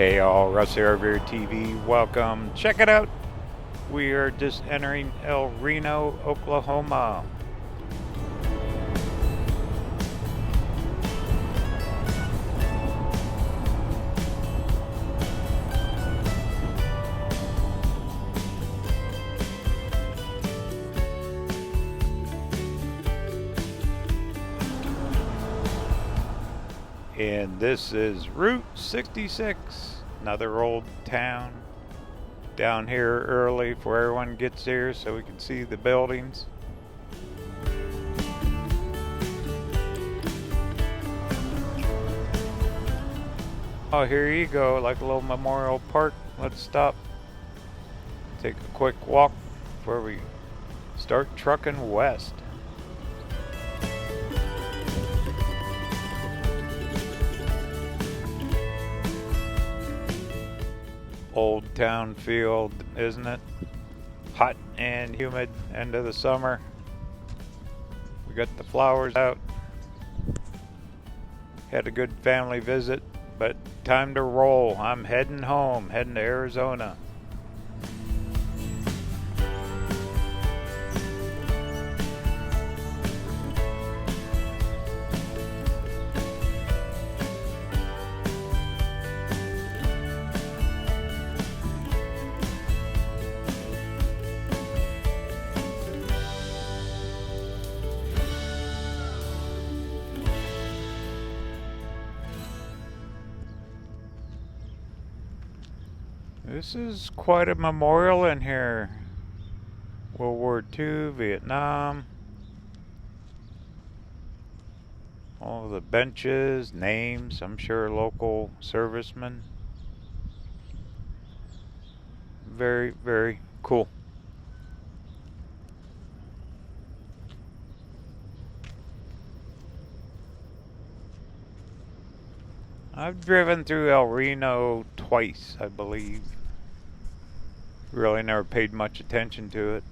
Hey all, Russ here of your TV. Welcome. Check it out. We are just entering Reno, Oklahoma. And this is Route 66, another old town. Down here early before everyone gets here so we can see the buildings. Oh, here you go, like a little memorial park. Let's stop, take a quick walk before we start trucking west. Old town feel, isn't it? Hot and humid, end of the summer. We got the flowers out. Had a good family visit, but time to roll. I'm heading home, heading to Arizona. This is quite a memorial in here. World War II, Vietnam. All the benches, names, I'm sure local servicemen. Very, very cool. I've driven through El Reno twice, I believe. Really never paid much attention to it.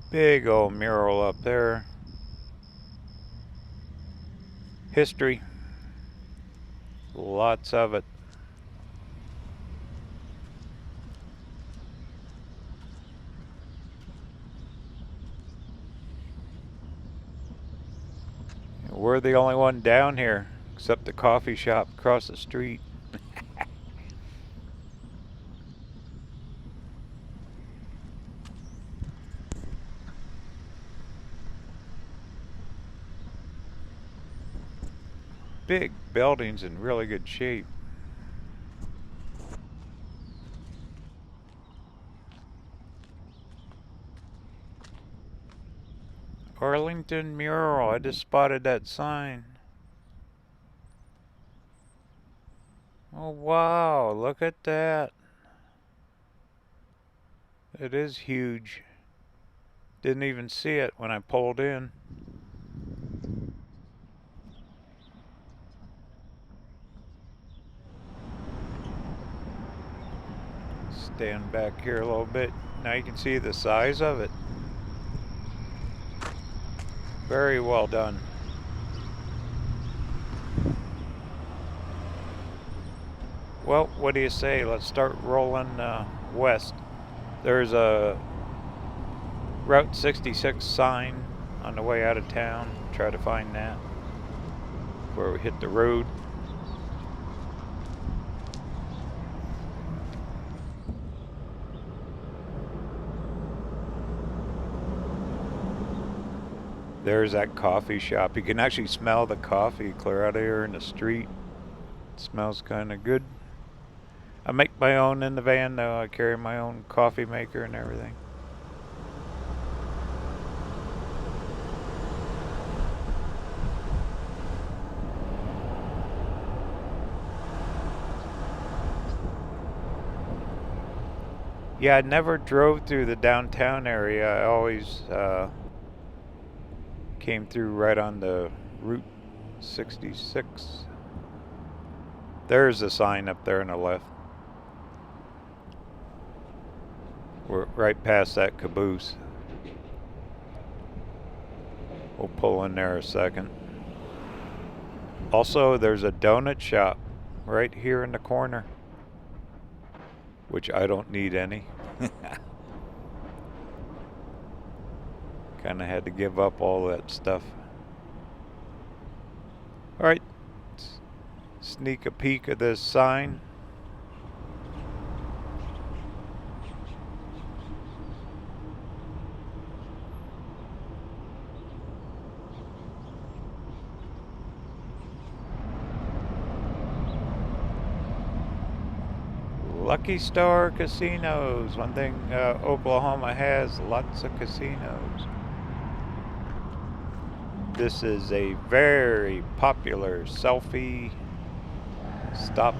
Big old mural up there. History. Lots of it. We're the only one down here, except the coffee shop across the street. Big buildings in really good shape. Arlington mural, I just spotted that sign. Oh wow, look at that. It is huge. Didn't even see it when I pulled in. Stand back here a little bit. Now you can see the size of it. Very well done. Well, what do you say? Let's start rolling west. There's a Route 66 sign on the way out of town. Try to find that before we hit the road. There's that coffee shop. You can actually smell the coffee clear out of here in the street. It smells kind of good. I make my own in the van though. I carry my own coffee maker and everything. Yeah, I never drove through the downtown area. I always came through right on the Route 66. There's a sign up there on the left. We're right past that caboose. We'll pull in there a second. Also, there's a donut shop right here in the corner, which I don't need any. Kind of had to give up all that stuff. Alright, sneak a peek of this sign. Lucky Star Casinos. One thing Oklahoma has, lots of casinos. This is a very popular selfie stop.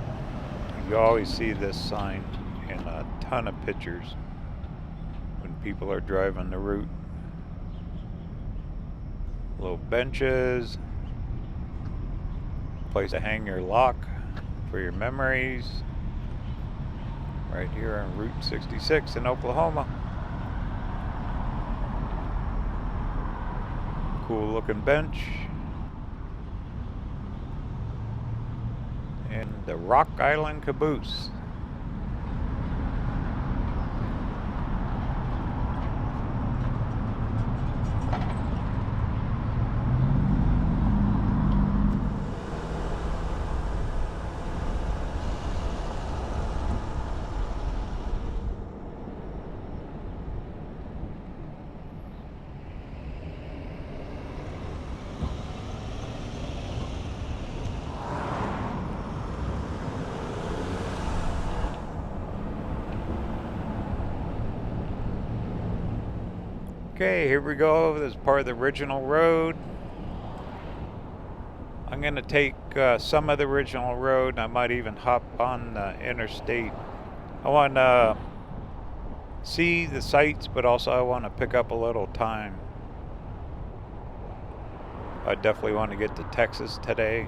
You always see this sign in a ton of pictures when people are driving the route. Little benches, place to hang your lock for your memories. Right here on Route 66 in Oklahoma. Cool looking bench. And the Rock Island Caboose. Okay, here we go. This is part of the original road. I'm going to take some of the original road, and I might even hop on the interstate. I want to see the sights, but also I want to pick up a little time. I definitely want to get to Texas today.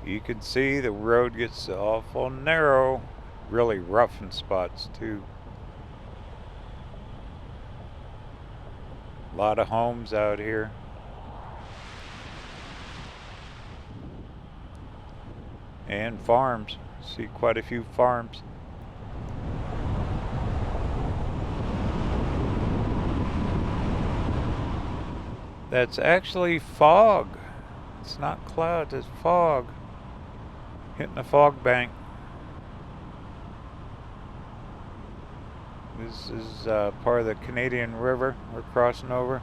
You can see the road gets awful narrow, really rough in spots too. A lot of homes out here. And farms. See quite a few farms. That's actually fog. It's not clouds, it's fog. Hitting the fog bank. This is part of the Canadian River we're crossing over.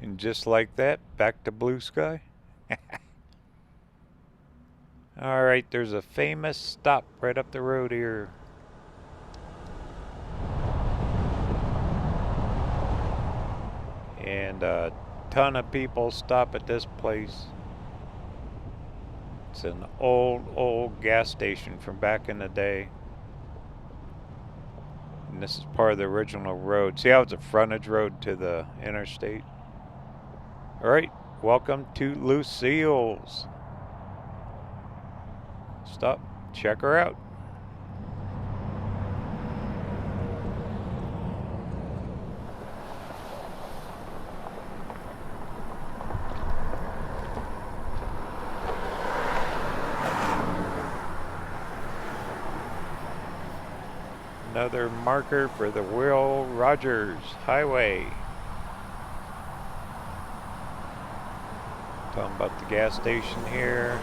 And just like that, back to blue sky. Alright, there's a famous stop right up the road here. And a ton of people stop at this place. It's an old gas station from back in the day. And this is part of the original road. See how it's a frontage road to the interstate? Alright, welcome to Lucille's. Stop, check her out. Another marker for the Will Rogers Highway. Talking about the gas station here.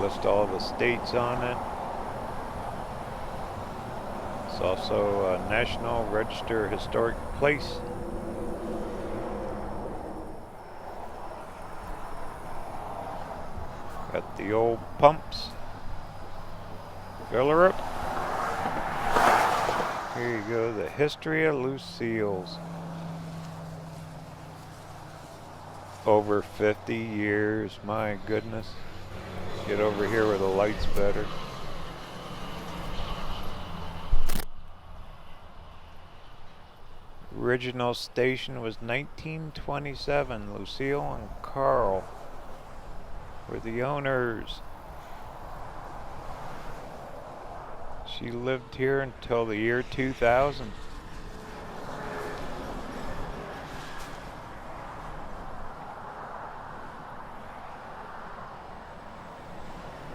List all the states on it. It's also a National Register Historic Place. Got the old pumps. Fill her up. Here you go, the history of Lucille's. Over 50 years, my goodness. Get over here where the light's better. Original station was 1927. Lucille and Carl were the owners. She lived here until the year 2000.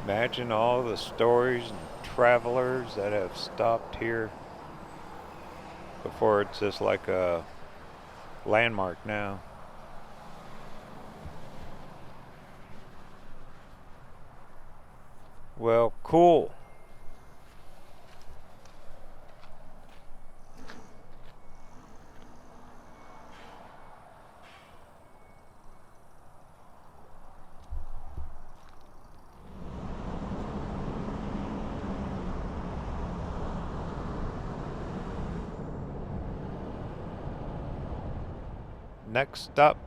Imagine all the stories and travelers that have stopped here before. It's just like a landmark now. Well, cool. Next stop,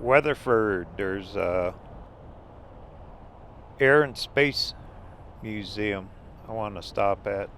Weatherford. There's a Air and Space Museum I want to stop at.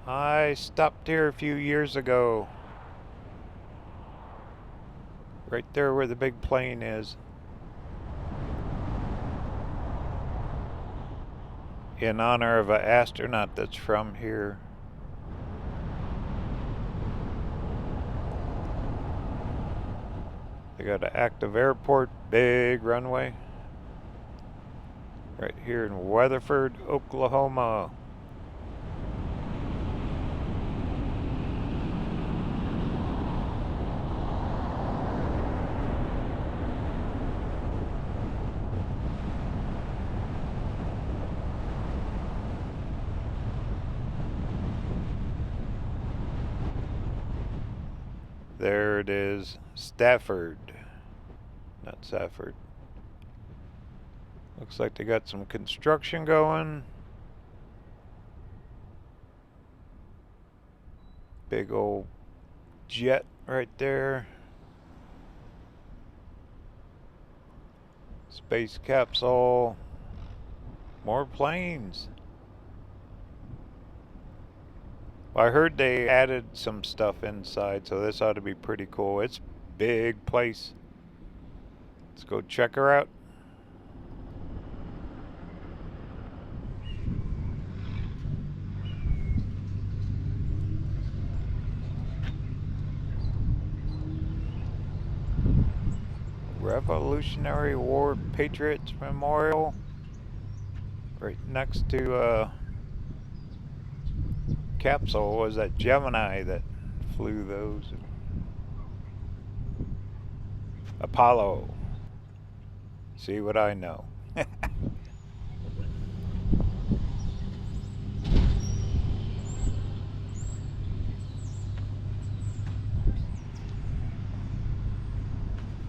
I stopped here a few years ago. Right there where the big plane is. In honor of an astronaut that's from here. They got an active airport, big runway. Right here in Weatherford, Oklahoma. There it is, Stafford, not Stafford. Looks like they got some construction going. Big old jet right there. Space capsule. More planes. Well, I heard they added some stuff inside, so this ought to be pretty cool. It's a big place. Let's go check her out. Revolutionary War Patriots Memorial. Right next to capsule was that Gemini that flew those. Apollo. See what I know.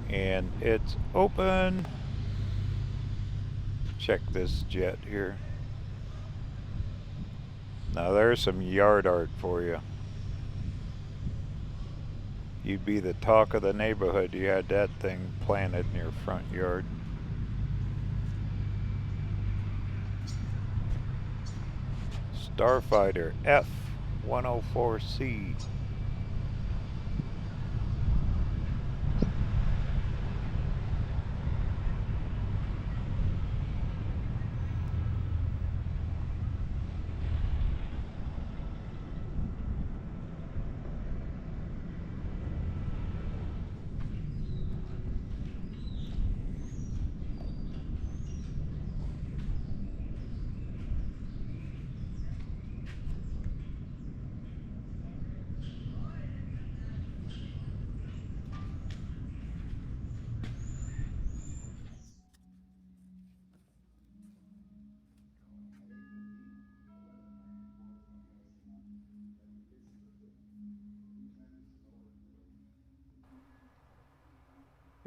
And it's open. Check this jet here. Now there's some yard art for you. You'd be the talk of the neighborhood. You had that thing planted in your front yard. Starfighter F-104C.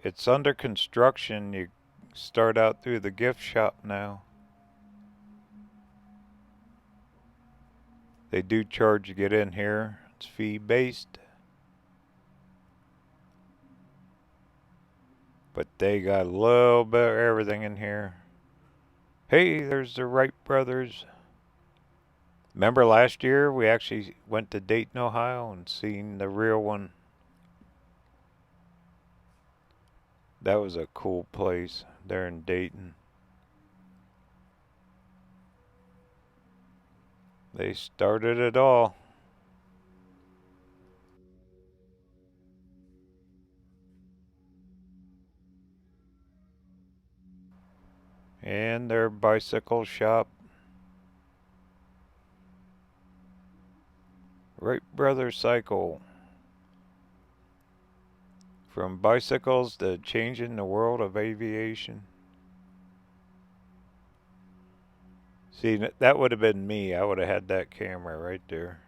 It's under construction. You start out through the gift shop now. They do charge to get in here. It's fee based. But they got a little bit of everything in here. Hey, there's the Wright brothers. Remember last year we actually went to Dayton, Ohio and seen the real one? That was a cool place there in Dayton. They started it all. And their bicycle shop. Wright Brothers Cycle. From bicycles to changing the world of aviation. See, that would have been me. I would have had that camera right there.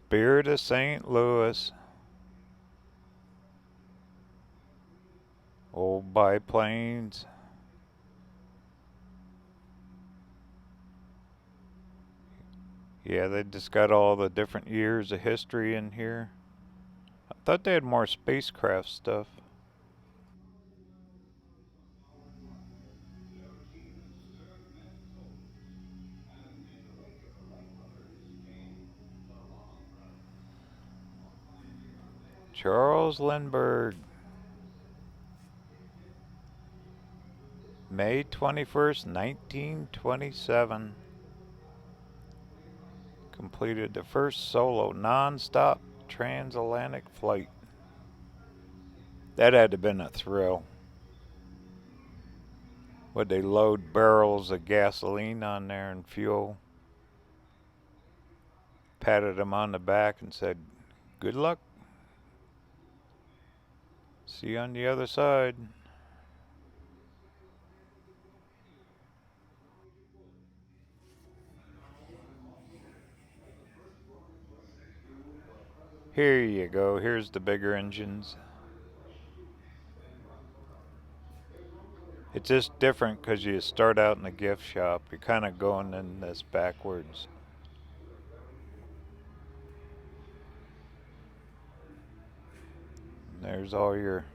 Spirit of St. Louis. Old biplanes. Yeah, they just got all the different years of history in here. I thought they had more spacecraft stuff. Charles Lindbergh. May 21st, 1927. Completed the first solo non-stop transatlantic flight. That had to have been a thrill. Would they load barrels of gasoline on there and fuel? Patted him on the back and said, "Good luck. See you on the other side." Here you go. Here's the bigger engines. It's just different because you start out in the gift shop. You're kind of going in this backwards. There's all your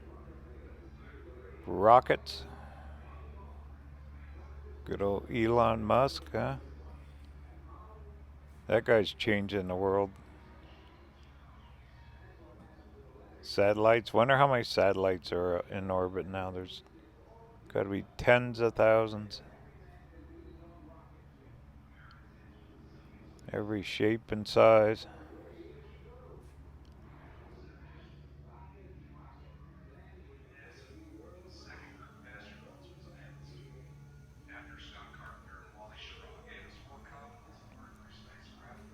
rockets. Good old Elon Musk, huh? That guy's changing the world. Satellites. Wonder how many satellites are in orbit now. There's got to be tens of thousands. Every shape and size.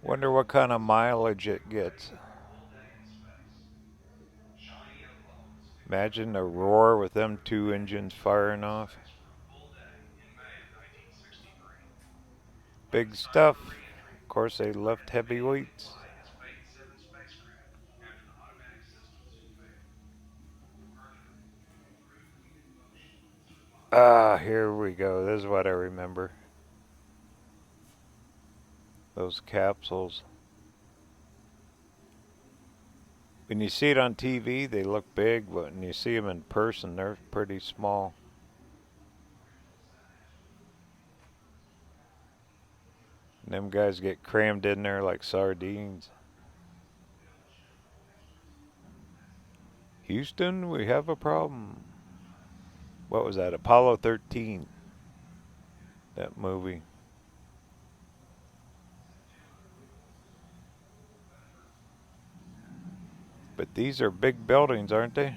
Wonder what kind of mileage it gets. Imagine the roar with them two engines firing off. Big stuff. Of course, they left heavy weights. Ah, here we go. This is what I remember. Those capsules. When you see it on TV, they look big, but when you see them in person, they're pretty small. And them guys get crammed in there like sardines. Houston, we have a problem. What was that? Apollo 13. That movie. But these are big buildings, aren't they?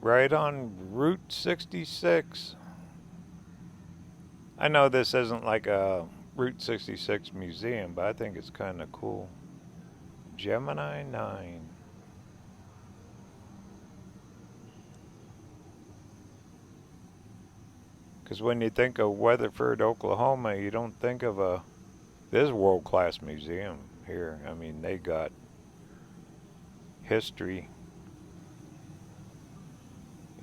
Right on Route 66. I know this isn't like a Route 66 museum, but I think it's kind of cool. Gemini 9. Because when you think of Weatherford, Oklahoma, you don't think of this world-class museum here. I mean, they got history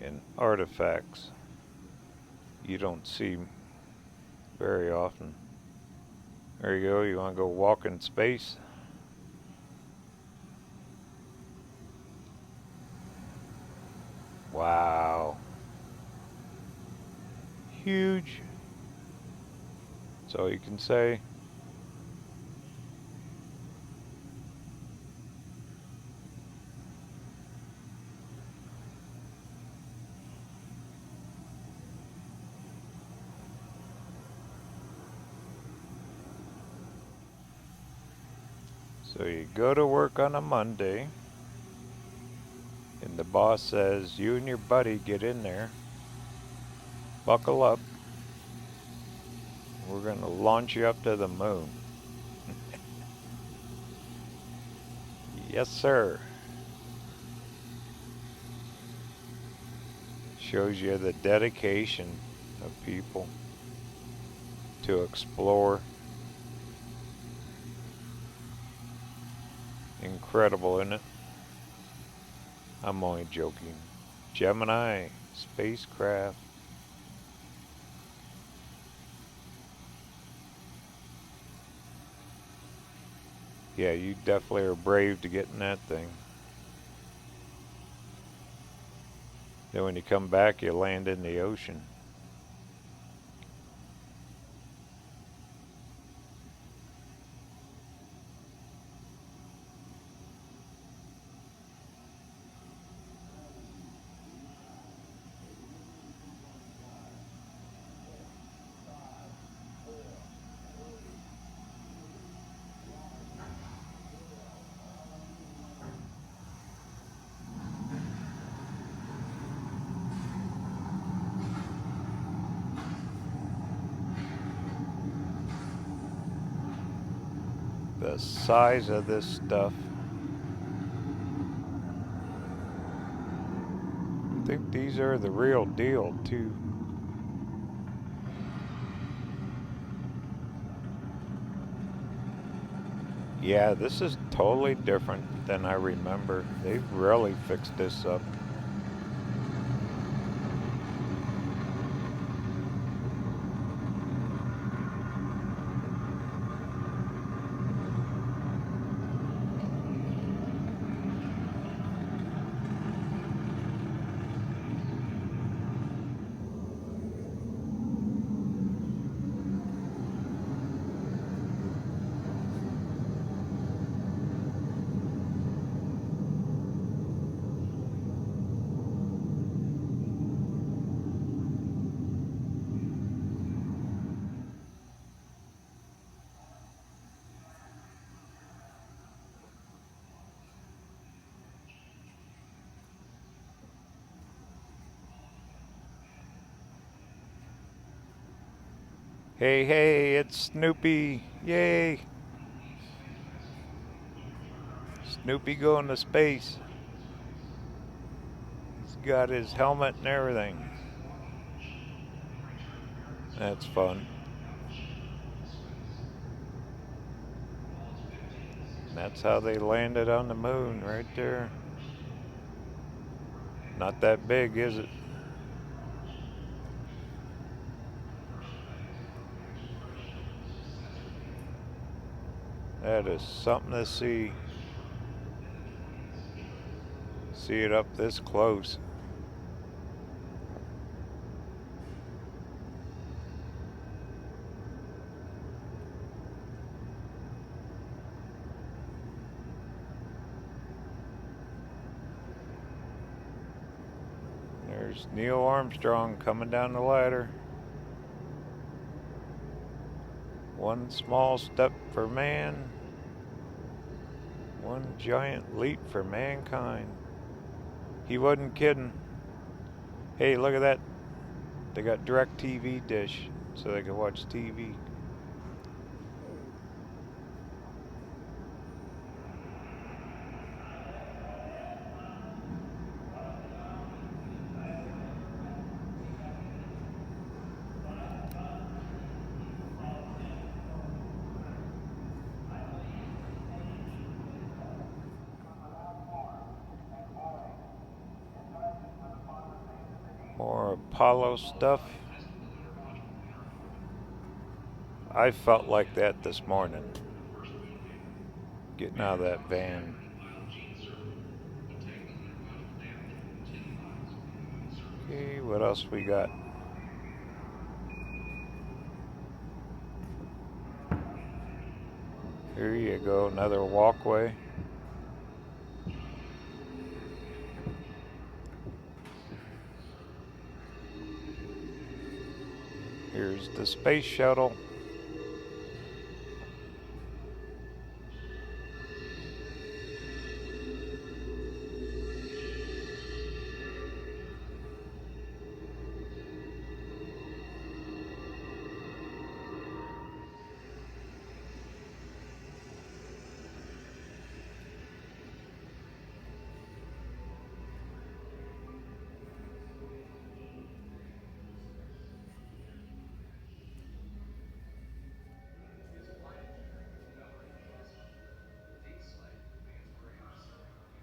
and artifacts you don't see very often. There you go. You want to go walk in space? Wow. Huge. That's all you can say. So you go to work on a Monday, and the boss says, you and your buddy get in there, buckle up, we're going to launch you up to the moon. Yes, sir. Shows you the dedication of people to explore. Incredible, isn't it? I'm only joking. Gemini spacecraft. Yeah, you definitely are brave to get in that thing. Then when you come back, you land in the ocean. The size of this stuff. I think these are the real deal too. Yeah, this is totally different than I remember. They've really fixed this up. Hey, hey, it's Snoopy. Yay. Snoopy going to space. He's got his helmet and everything. That's fun. And that's how they landed on the moon, right there. Not that big, is it? That is something to see. See it up this close. There's Neil Armstrong coming down the ladder. One small step for man, one giant leap for mankind. He wasn't kidding. Hey, look at that. They got direct TV dish so they can watch TV. More Apollo stuff. I felt like that this morning, getting out of that van. Okay, what else we got? Here you go, another walkway. Here's the space shuttle.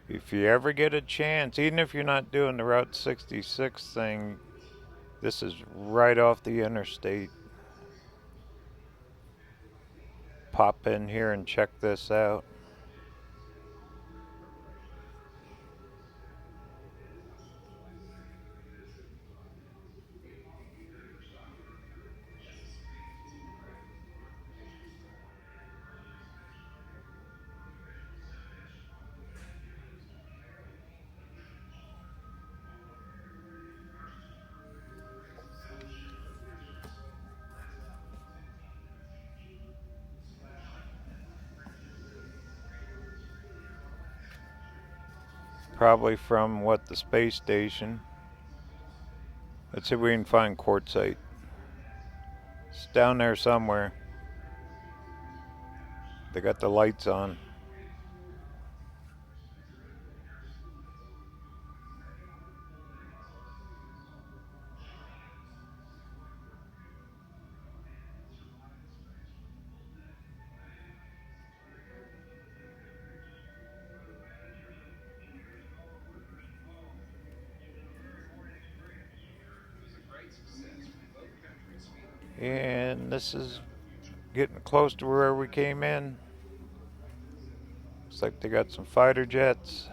If you ever get a chance, even if you're not doing the Route 66 thing, this is right off the interstate. Pop in here and check this out. Probably from what, the space station. Let's see if we can find quartzite. It's down there somewhere. They got the lights on. And this is getting close to where we came in. Looks like they got some fighter jets.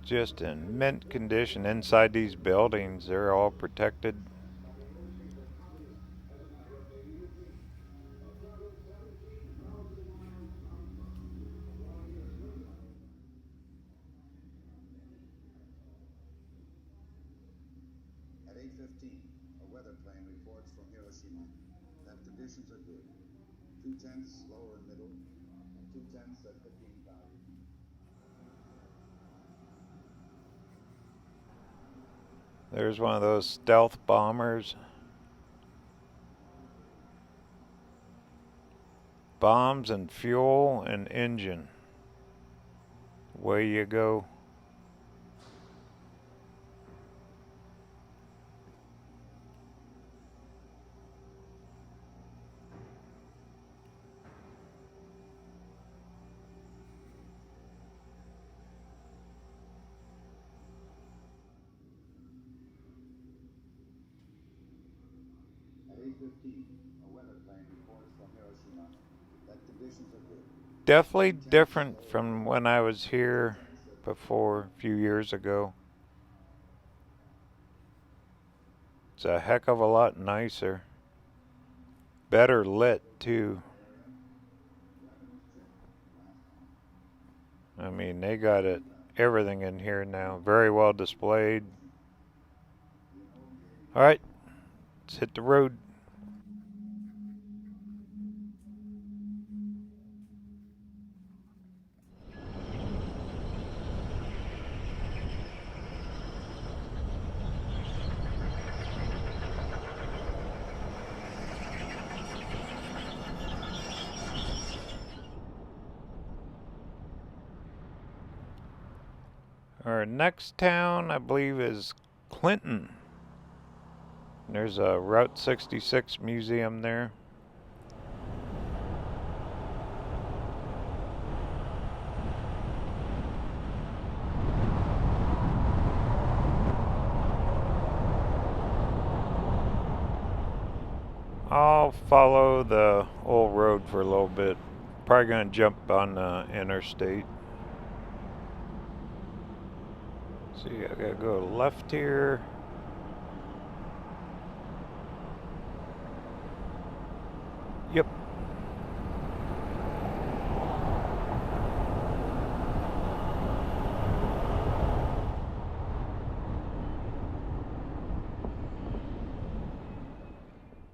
Just in mint condition inside these buildings. They're all protected. At 8:15, a weather plane reports from Hiroshima that conditions are good. 2/10 lower and middle, and 2/10 at 15 value. There's one of those stealth bombers. Bombs and fuel and engine. Way you go. At 8:15, a weather plane reports from Hiroshima that conditions are good. Definitely different from when I was here before a few years ago. It's a heck of a lot nicer. Better lit too. I mean, they got it, everything in here now. Very well displayed. Alright, let's hit the road. Our next town, I believe, is Clinton. There's a Route 66 museum there. I'll follow the old road for a little bit. Probably gonna jump on the interstate. See, I gotta go left here. Yep.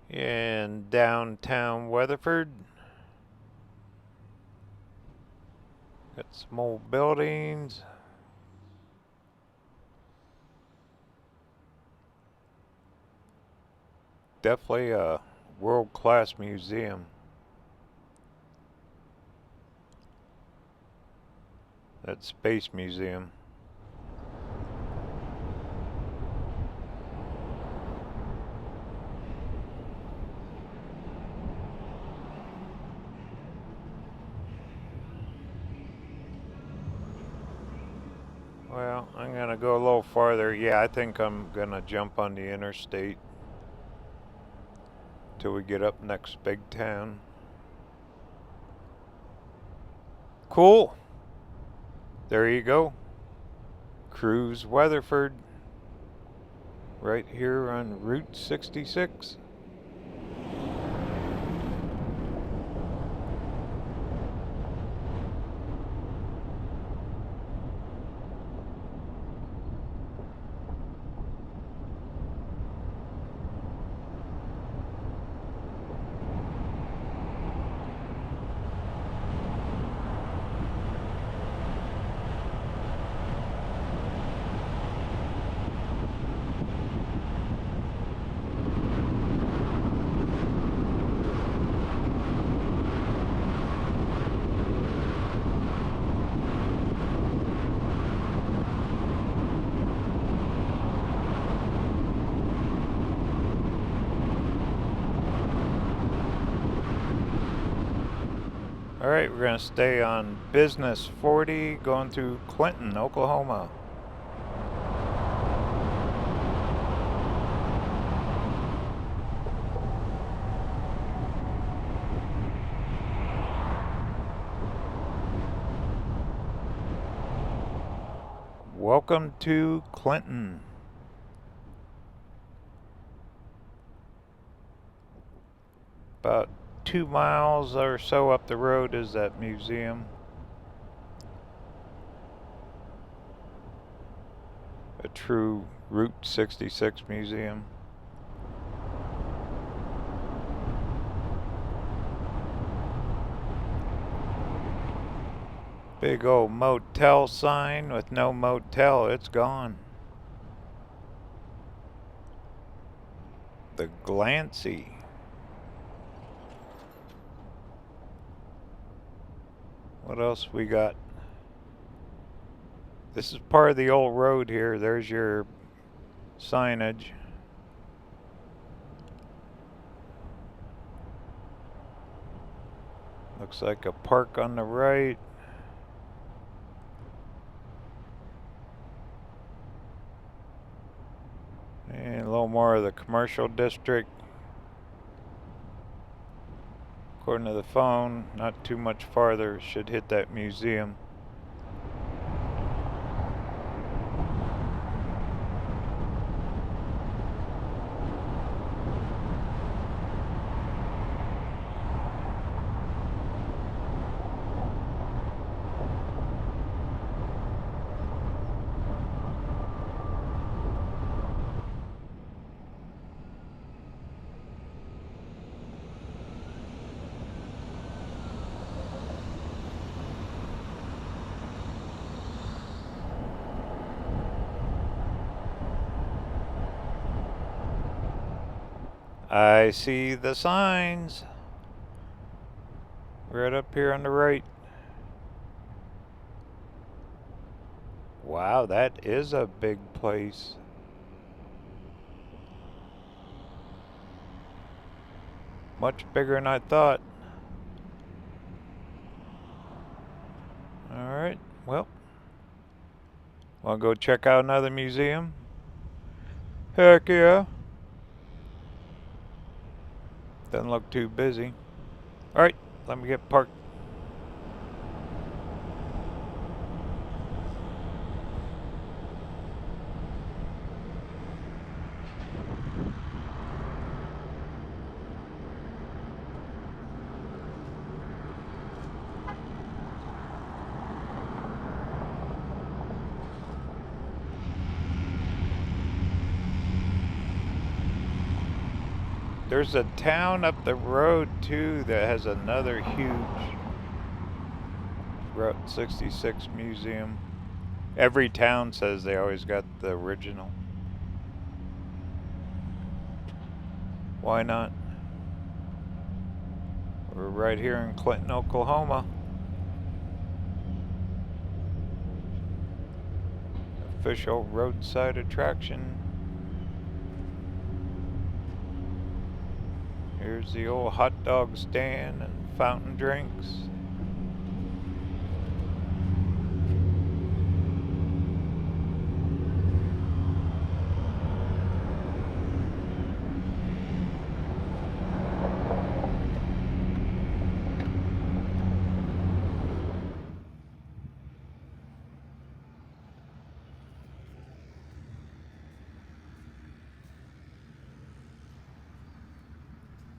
In downtown Weatherford. Got some old buildings. Definitely a world-class museum. That space museum. Well, I'm gonna go a little farther. Yeah, I think I'm gonna jump on the interstate till we get up next big town. Cool. There you go. Cruise Weatherford. Right here on Route 66. Alright, we're going to stay on Business 40 going through Clinton, Oklahoma. Welcome to Clinton. About 2 miles or so up the road is that museum. A true Route 66 museum. Big old motel sign with no motel, it's gone. the Glancy. What else we got? This is part of the old road here. There's your signage. Looks like a park on the right. And a little more of the commercial district. According to the phone, not too much farther, should hit that museum. I see the signs. Right up here on the right. Wow, that is a big place. Much bigger than I thought. Alright, well. Wanna go check out another museum? Heck yeah. Doesn't look too busy. Alright, let me get parked. There's a town up the road too that has another huge Route 66 museum. Every town says they always got the original. Why not? We're right here in Clinton, Oklahoma. Official roadside attraction. Here's the old hot dog stand and fountain drinks.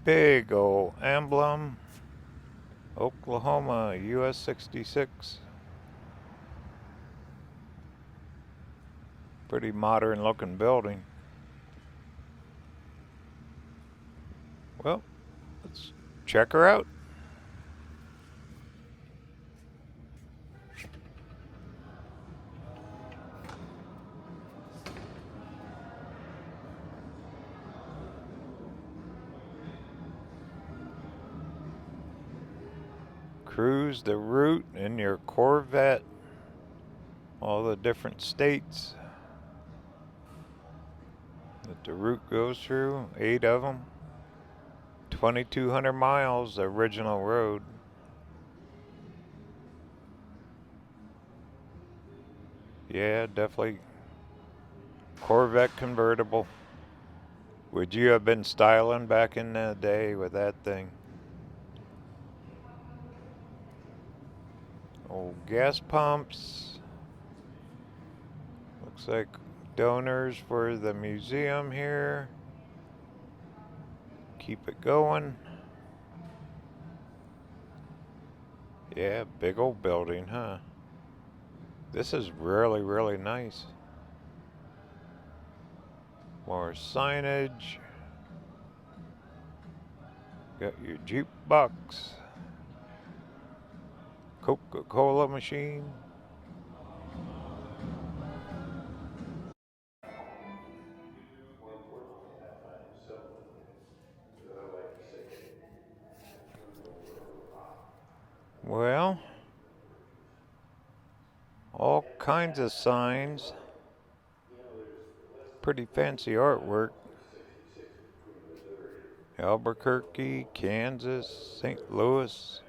Big old emblem. Oklahoma, US 66. Pretty modern looking building. Well, let's check her out. Cruise the route in your Corvette. All the different states that the route goes through, 8 of them. 2,200 miles, the original road. Yeah, definitely Corvette convertible. Would you have been styling back in the day with that thing? Old gas pumps. Looks like donors for the museum here. Keep it going. Yeah, big old building, huh? This is really, really nice. More signage. Got your jukebox. Coca-Cola machine. More importantly, I find so Well, all kinds of signs. Pretty fancy artwork. Albuquerque, Kansas, St. Louis,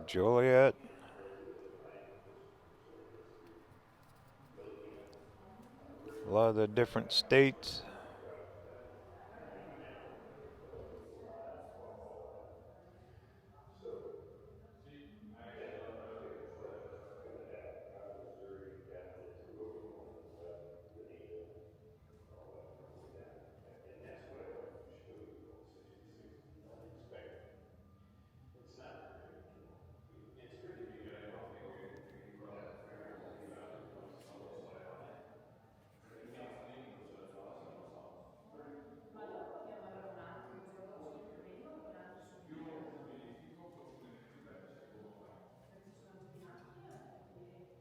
Joliet. A lot of the different states. Ma dopo chiamerò un attimo, se loro sono più vengono con altri sono più dietro. Perché sono più di macchina o più di...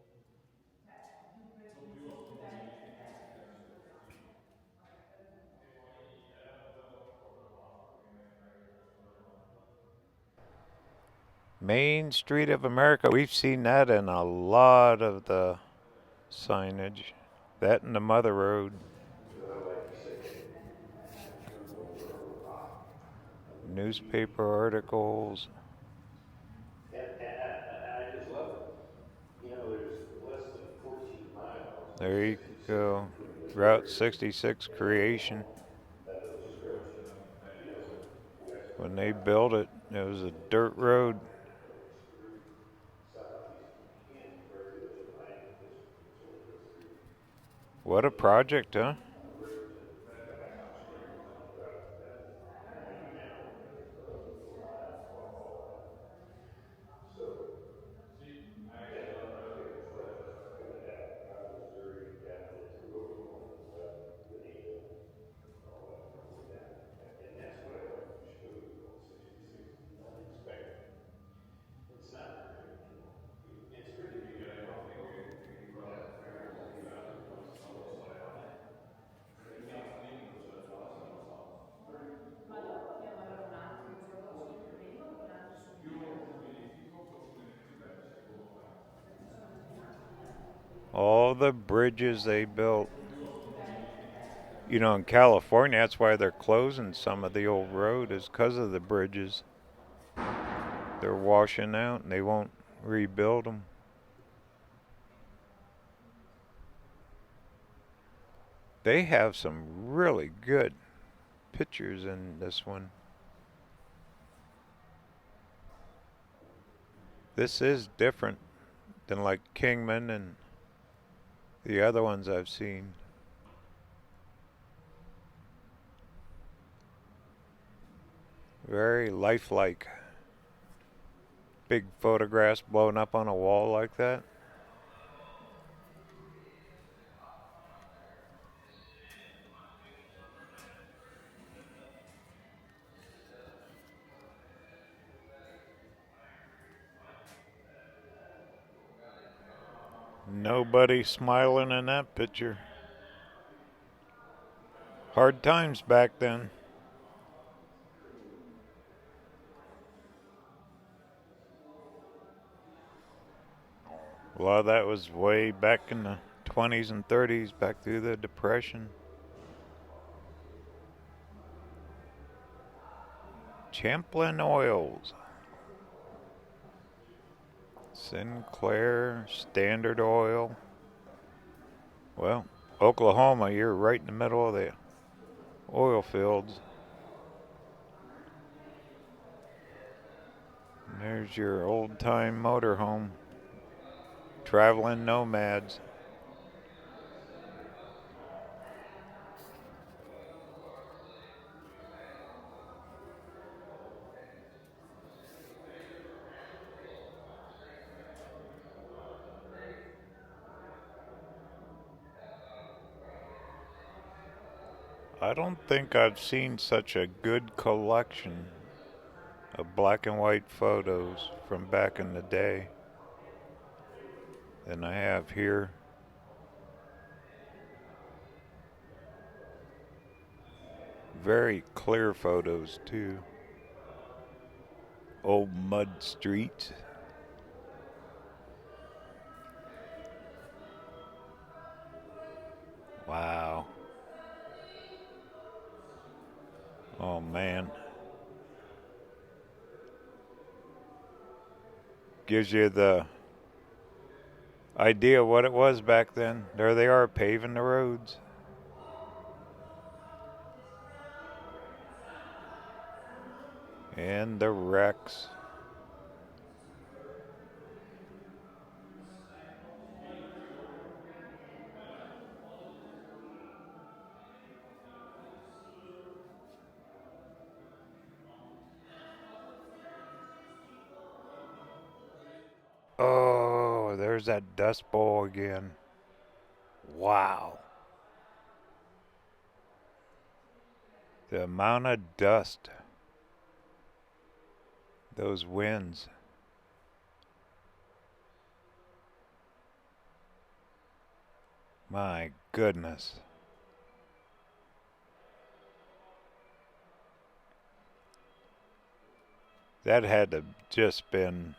cioè, più per i vecchi o sono più grandi? Vabbè, quello è un po'. Main Street of America. We've seen that in a lot of the signage. That and the Mother Road. Newspaper articles. There you go. Route 66 creation. When they built it, it was a dirt road. What a project, huh? Ma dopo chiamerò un attimo, se loro sono più vengono con altri sono più dietro. Perché sono più di macchina o più All the bridges they built. You know, in California, that's why they're closing some of the old road is because of the bridges. They're washing out and they won't rebuild them. They have some really good pictures in this one. This is different than like Kingman and the other ones I've seen. Very lifelike. Big photographs blown up on a wall like that. Nobody smiling in that picture. Hard times back then. A lot of that was way back in the 20s and 30s, back through the Depression. Champlin Oils. Sinclair, Standard Oil. Well, Oklahoma, you're right in the middle of the oil fields. And there's your old-time motorhome. Traveling nomads. I don't think I've seen such a good collection of black and white photos from back in the day than I have here. Very clear photos too. Old mud streets. Wow. Oh man. Gives you the idea what it was back then. There they are paving the roads. And the wrecks. Oh, there's that dust bowl again. Wow. The amount of dust. Those winds. My goodness. That had to just been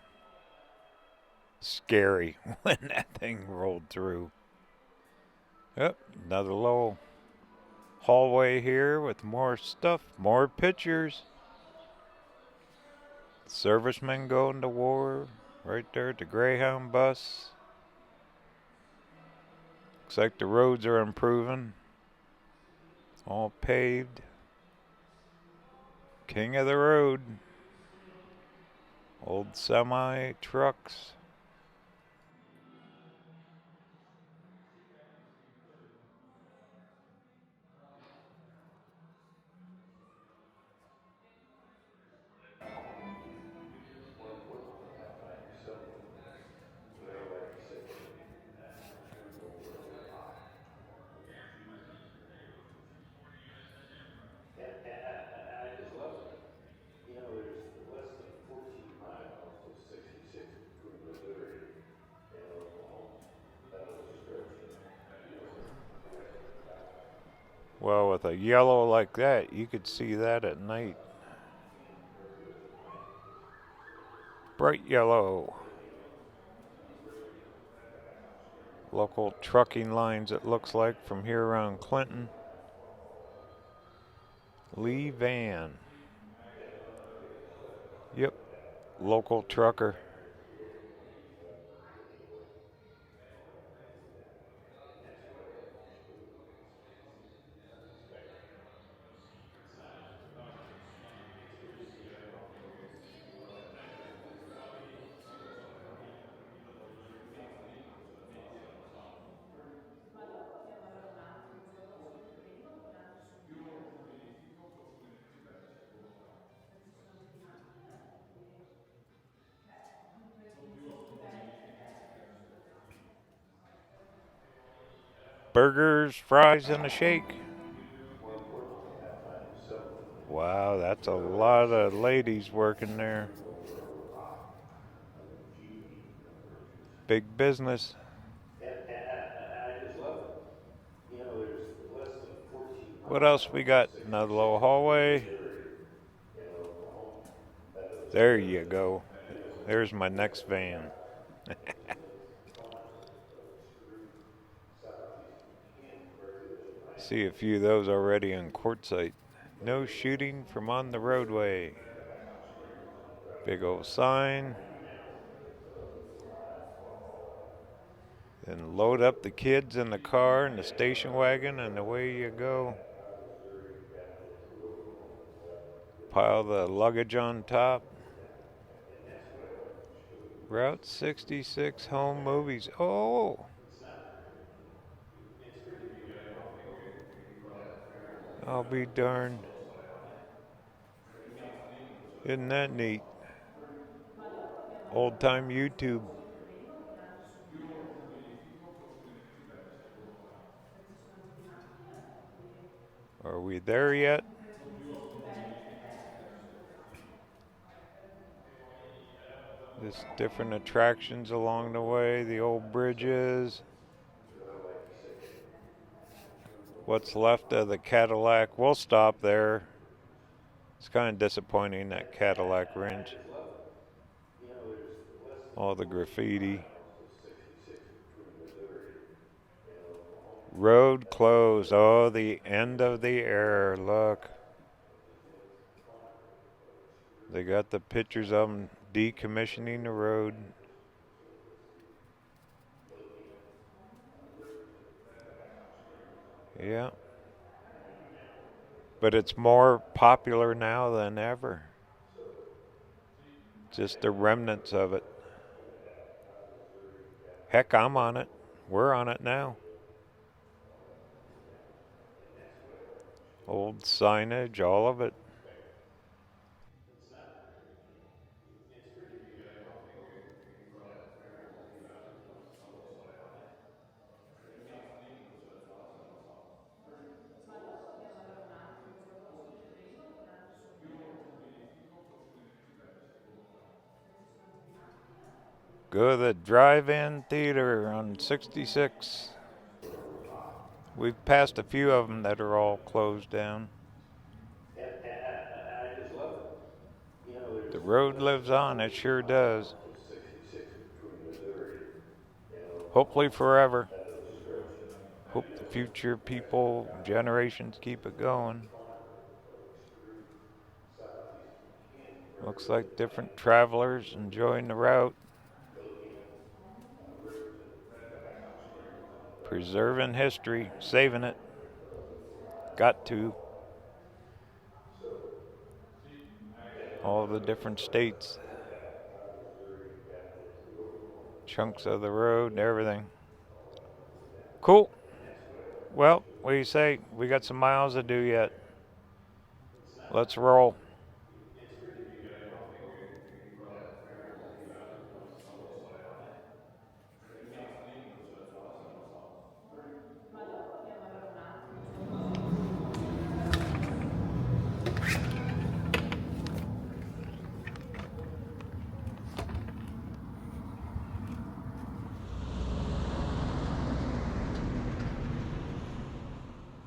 scary when that thing rolled through. Yep, another little hallway here with more stuff, more pictures. Servicemen going to war. Right there at the Greyhound bus. Looks like the roads are improving. All paved. King of the road. Old semi trucks. Well, with a yellow like that, you could see that at night. Bright yellow. Local trucking lines, it looks like, from here around Clinton. Lee Van. Yep, local trucker. Ma dopo abbiamo ragionato con questa cosa del treno durante il suo intervento, perché ci sono anche di macchina, cioè dunque più belle, Burgers, fries, and a shake. Wow, that's a lot of ladies working there. Big business. What else we got? Another little hallway. There you go. There's my next van. See a few of those already in quartzite. No shooting from on the roadway. Big old sign. Then load up the kids in the car and the station wagon and away you go. Pile the luggage on top. Route 66 home movies. Oh! I'll be darned. Isn't that neat? ma dopo abbiamo Old ragionato time YouTube. con il treno durante il suo intervento, perché ci sono anche di macchina, Are we there yet? più belle, There's different attractions along the way, the old bridges. what's left of the Cadillac. We'll stop there. It's kind of disappointing, that Cadillac Ranch. All the graffiti. Road closed. Oh, the end of the era. Look. They got the pictures of them decommissioning the road. Yeah. But it's more popular now than ever. Just the remnants of it. Heck, I'm on it. We're on it now. Old signage, all of it. Go to the drive-in theater on 66. We've passed a few of them that are all closed down. The road lives on, it sure does. Hopefully forever. Hope the future people, generations keep it going. Looks like different travelers enjoying the route. Preserving history, saving it. Got to. All the different states. Chunks of the road, everything. Cool. Well, what do you say? We got some miles to do yet. Let's roll.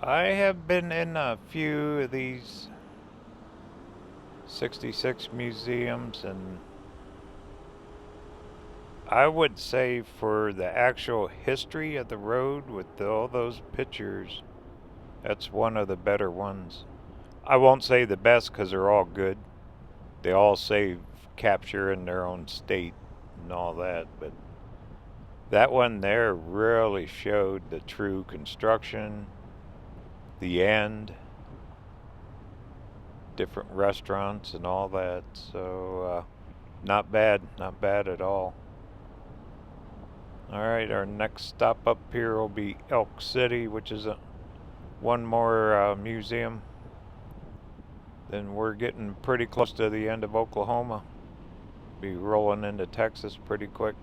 I have been in a few of these 66 museums, and I would say for the actual history of the road with all those pictures, that's one of the better ones. I won't say the best because they're all good. They all say capture in their own state and all that, but that one there really showed the true construction, the end, different restaurants and all that. So not bad at all. All right, our next stop up here will be Elk City, which is one more museum. Then we're getting pretty close to the end of Oklahoma. Be rolling into Texas pretty quick.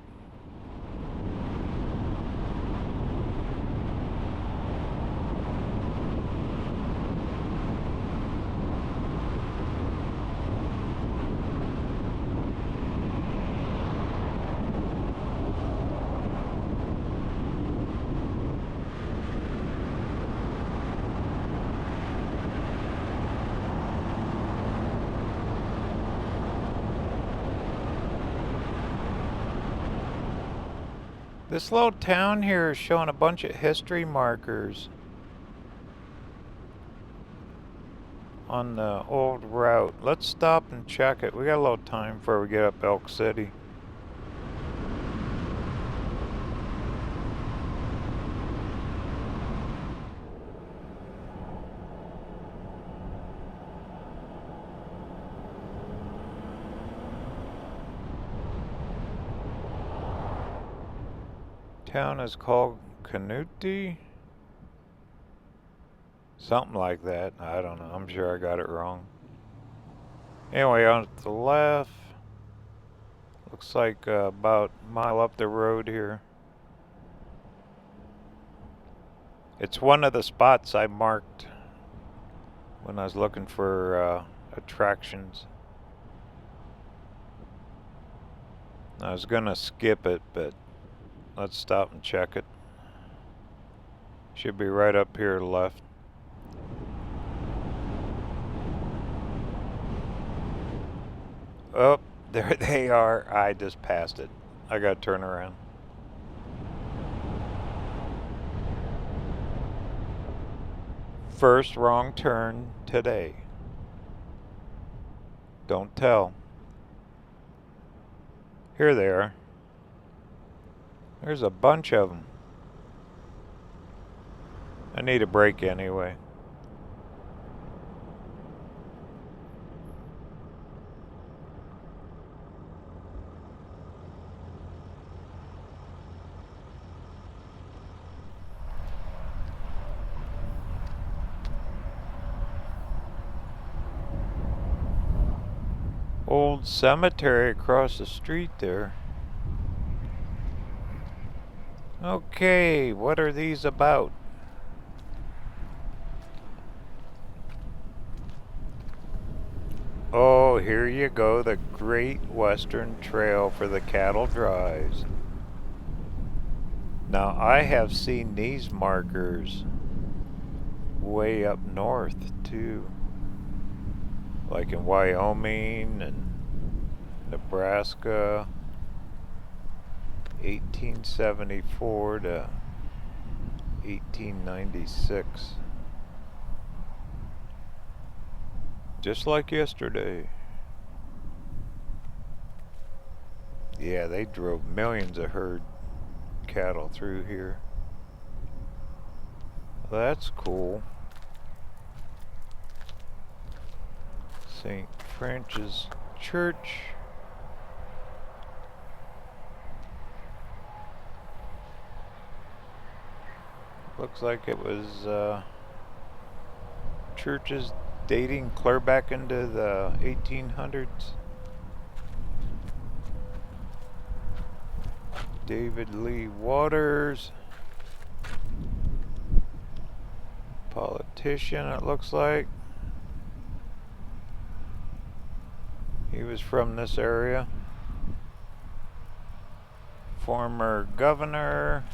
This little town here is showing a bunch of history markers on the old route. Let's stop and check it. We got a little time before we get up Elk City. Town is called Canuti? Something like that. I don't know. I'm sure I got it wrong. Anyway, on the left, looks like about a mile up the road here. It's one of the spots I marked when I was looking for attractions. I was gonna skip it, but let's stop and check it. Should be right up here to the left. Oh, there they are. I just passed it. I got to turn around. First wrong turn today. Don't tell. Here they are. There's a bunch of them. I need a break anyway. Old cemetery across the street there. Okay, what are these about? Oh, here you go, the Great Western Trail for the cattle drives. Now, I have seen these markers way up north, too. Like in Wyoming and Nebraska, 1874 to 1896. Just like yesterday. Yeah, they drove millions of herd cattle through here. That's cool. St. Francis Church. Looks like it was churches dating clear back into the 1800s. David Lee Waters. Politician, it looks like. He was from this area. Former governor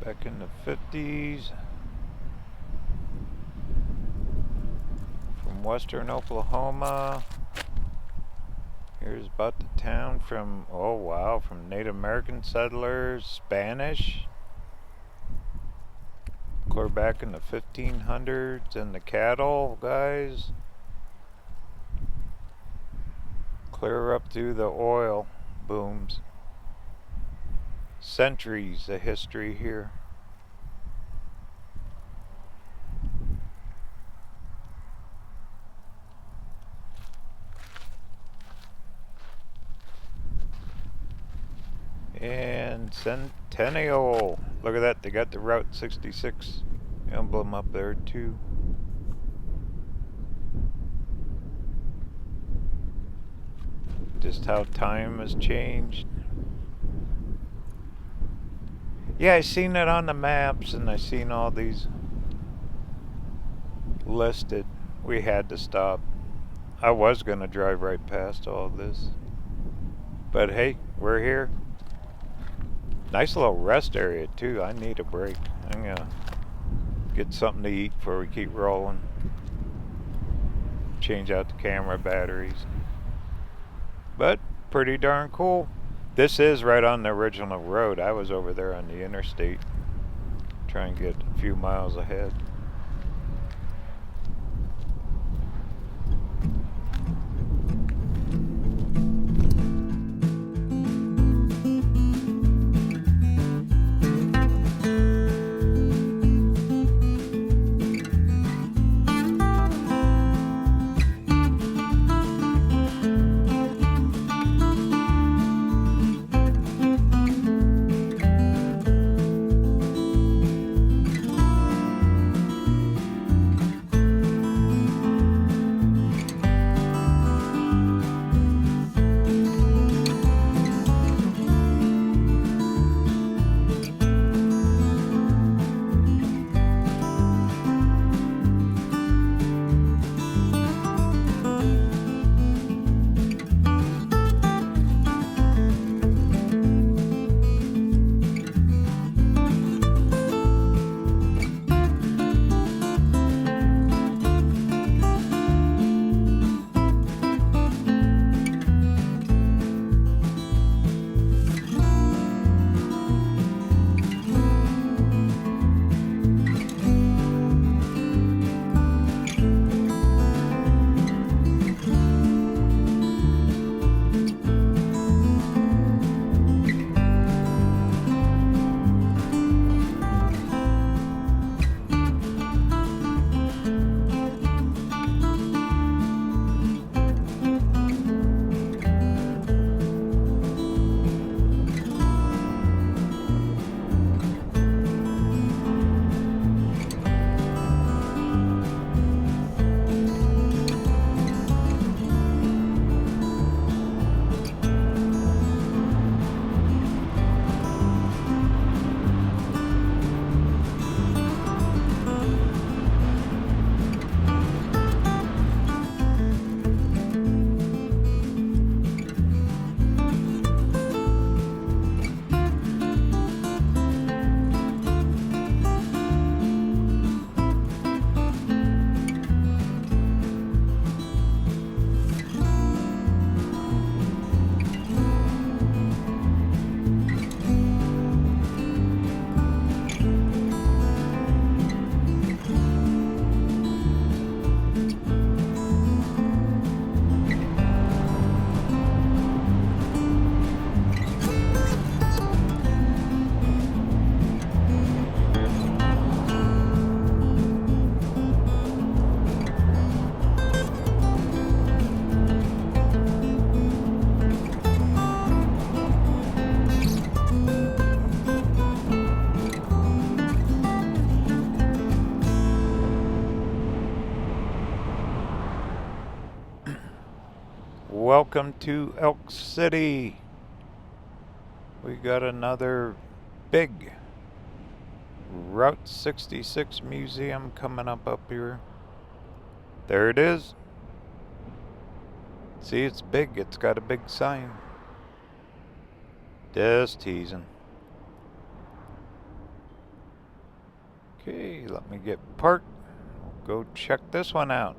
back in the 50s. From western Oklahoma. Here's about the town from, oh wow, from Native American settlers, Spanish. Clear back in the 1500s, and the cattle guys. Clear up through the oil booms. Centuries of history here. And Centennial. Look at that, they got the Route 66 emblem up there too. Just how time has changed. Yeah, I seen it on the maps and I seen all these listed. We had to stop. I was gonna drive right past all this. But hey, we're here. Nice little rest area too. I need a break. I'm gonna get something to eat before we keep rolling. Change out the camera batteries. But pretty darn cool. This is right on the original road. I was over there on the interstate trying to get a few miles ahead. Welcome to Elk City. We got another big Route 66 museum coming up here. There it is. See, it's big. It's got a big sign. Just teasing. Okay, let me get parked. We'll go check this one out.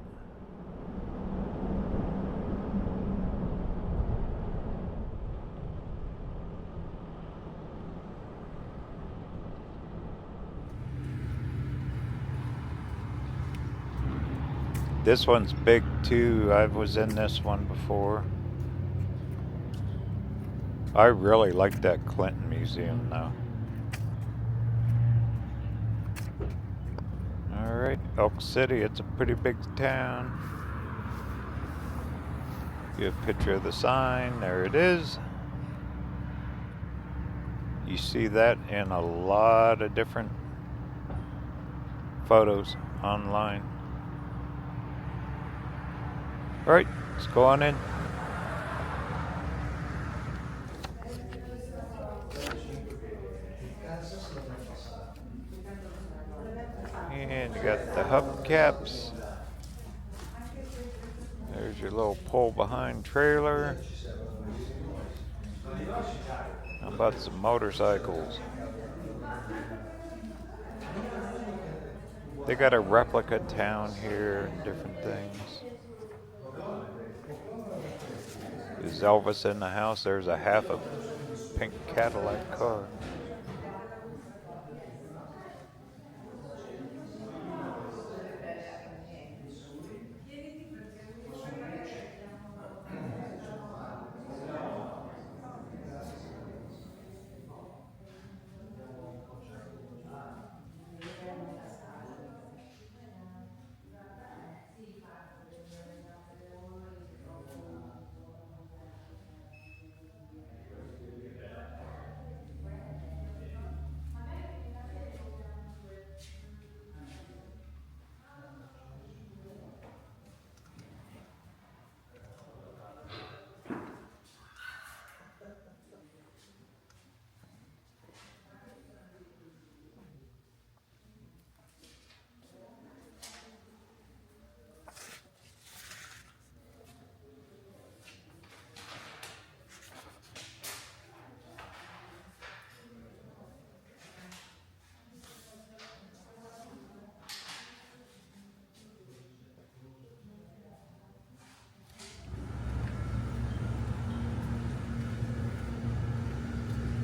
This one's big too. I was in this one before. I really like that Clinton Museum though. Alright, Elk City, it's a pretty big town. Get a picture of the sign, there it is. You see that in a lot of different photos online. Alright, let's go on in. And you got the hubcaps. There's your little pull behind trailer. How about some motorcycles? They got a replica town here and different things. Is Elvis in the house? There's a half a pink Cadillac car.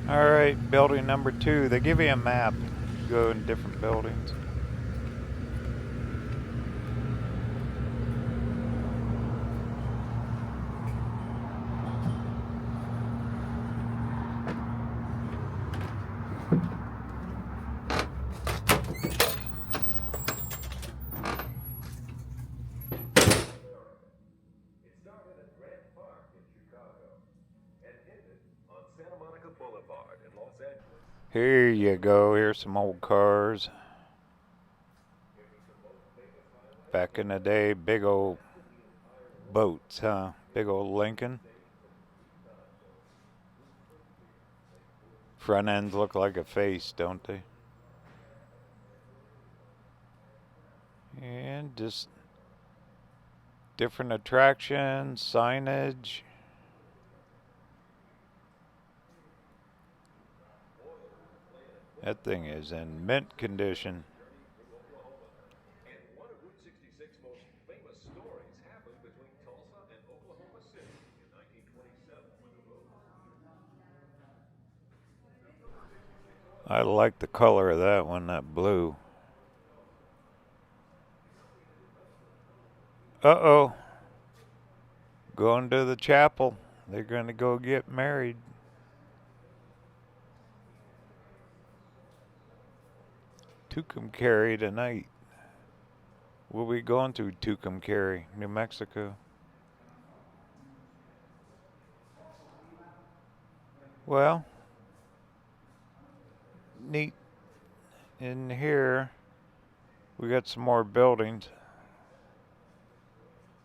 Alright, building number 2. They give you a map. You go in different buildings. Here you go. Here's some old cars. Back in the day, big old boats, huh? Big old Lincoln. Front ends look like a face, don't they? And just different attractions, signage. That thing is in mint condition. And one of Route 66's most famous stories happened between Tulsa and Oklahoma City in 1927 when the road was. I like the color of that one, that blue. Uh-oh. Going to the chapel. They're going to go get married. Tucumcari tonight. We'll be going through Tucumcari, New Mexico. Well, neat. In here, we got some more buildings.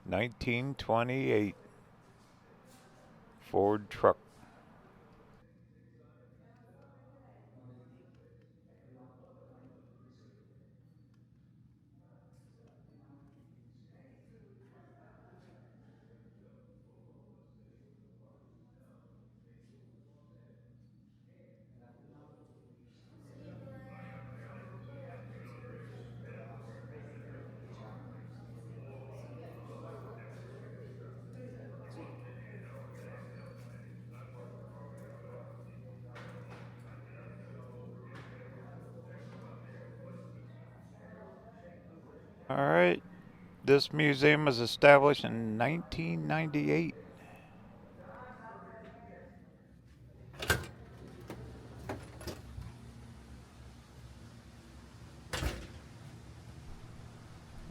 1928. Ford truck. All right. This museum was established in 1998.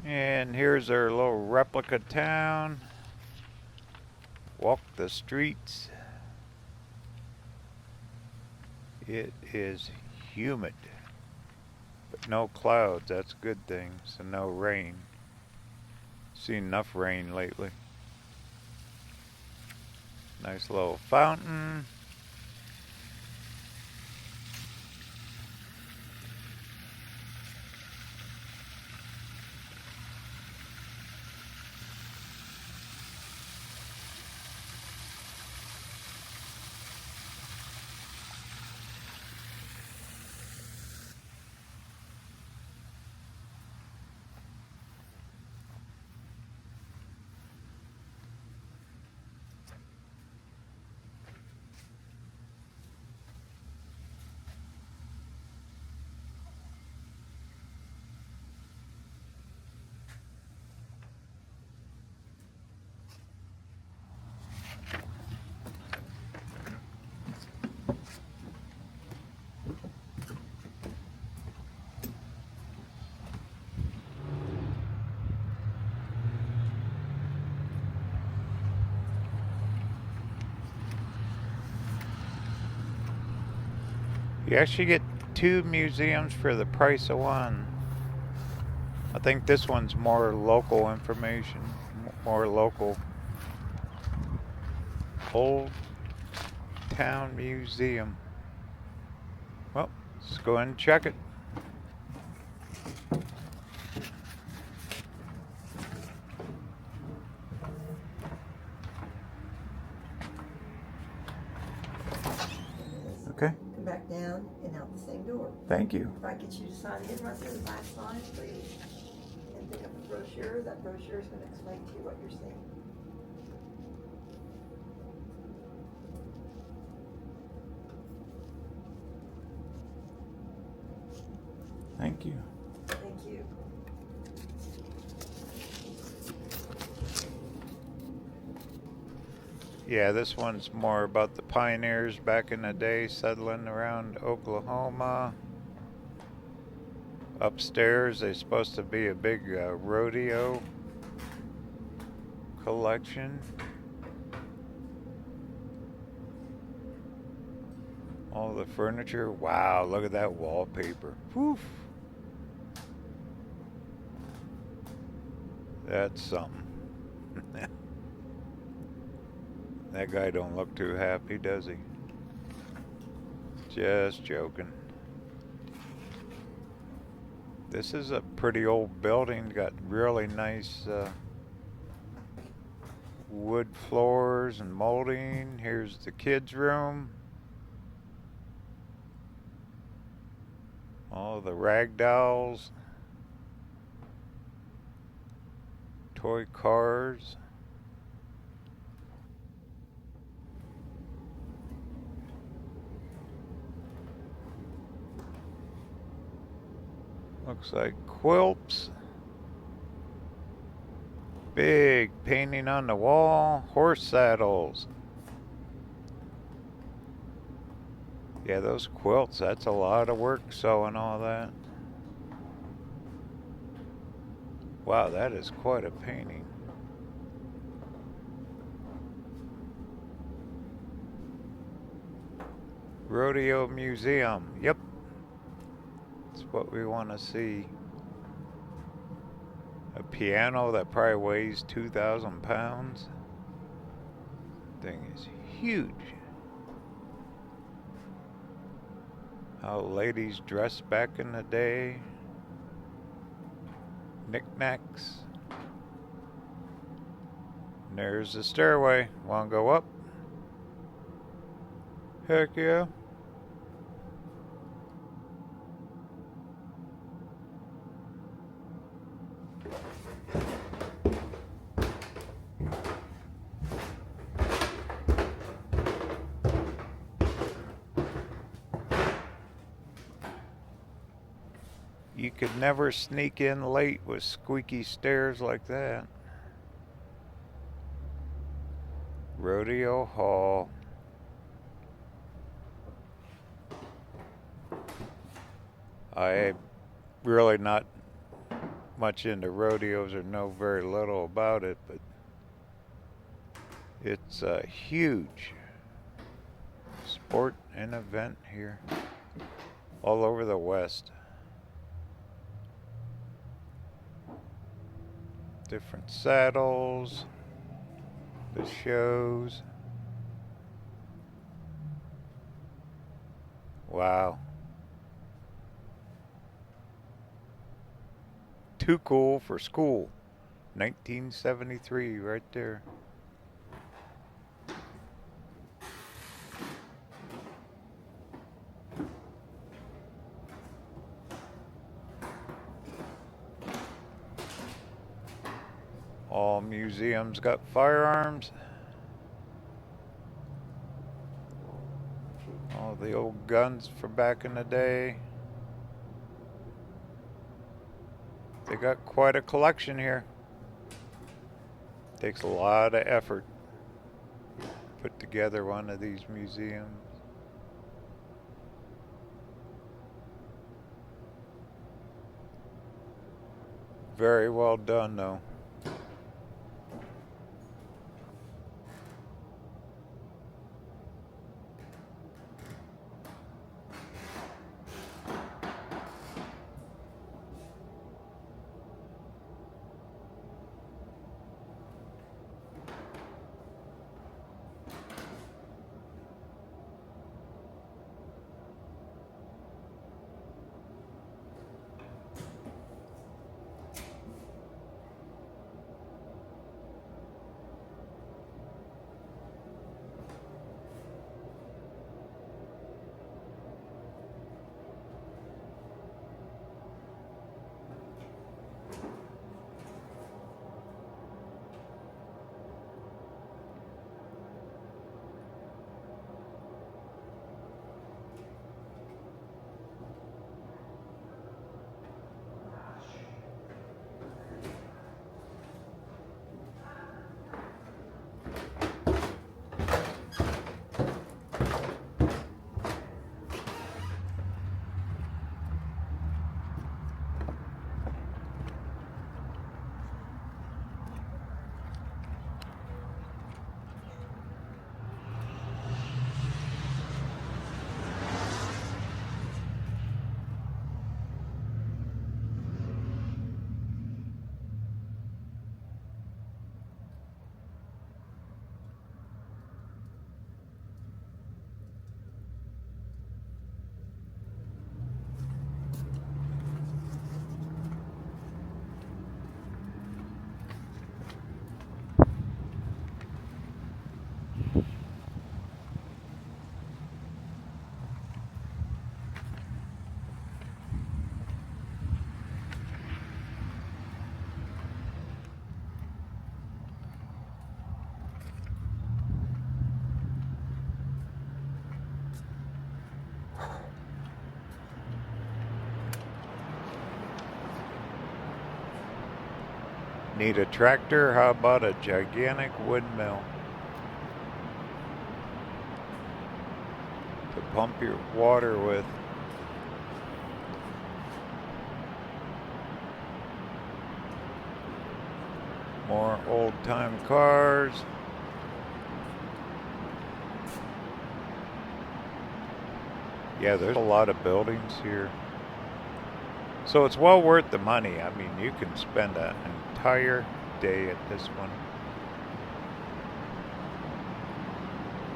And here's our little replica town. Walk the streets. It is humid, but no clouds. That's a good thing. So no rain. Seen enough rain lately. Nice little fountain. You actually get 2 museums for the price of one. I think this one's more local information, more local. Old Town Museum. Well, let's go ahead and check it. Okay, Come back down and out the same door. thank you. If I get you to sign in right there, the last line, please. And pick up a brochure. That brochure is going to explain to you what you're seeing. Thank you. Thank you. Yeah, this one's more about the pioneers back in the day settling around Oklahoma. Upstairs, there's supposed to be a big rodeo collection. All the furniture. Wow, look at that wallpaper. Whew. That's something. That guy don't look too happy, does he? Just joking. This is a pretty old building. Got really nice wood floors and molding. Here's the kids' room. All the rag dolls. Toy cars. Looks like quilts. Big painting on the wall. Horse saddles. Yeah, those quilts, that's a lot of work sewing all that. Wow, that is quite a painting. Rodeo Museum. Yep. That's what we want to see. A piano that probably weighs 2,000 pounds. Thing is huge. How ladies dressed back in the day. Knickknacks. And there's the stairway. Want to go up? Heck yeah. You could never sneak in late with squeaky stairs like that. Rodeo Hall. I really not much into rodeos or know very little about it, but it's a huge sport and event here all over the West. Different saddles, the shows. Wow. Too cool for school. 1973 right there. All museums got firearms. All the old guns from back in the day. They got quite a collection here. Takes a lot of effort to put together one of these museums. Very well done though. Need a tractor? How about a gigantic windmill to pump your water with? More old-time cars. Yeah, there's a lot of buildings here. So it's well worth the money. I mean, you can spend an entire day at this one.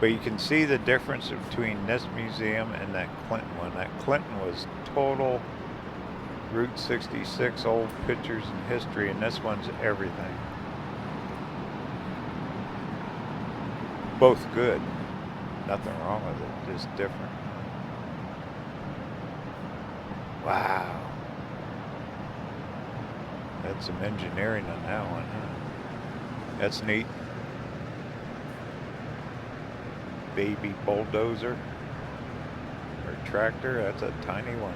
But you can see the difference between this museum and that Clinton one. That Clinton was total Route 66, old pictures and history, and this one's everything. Both good. Nothing wrong with it, just different. Wow. That's some engineering on that one, huh? That's neat. Baby bulldozer or tractor, that's a tiny one.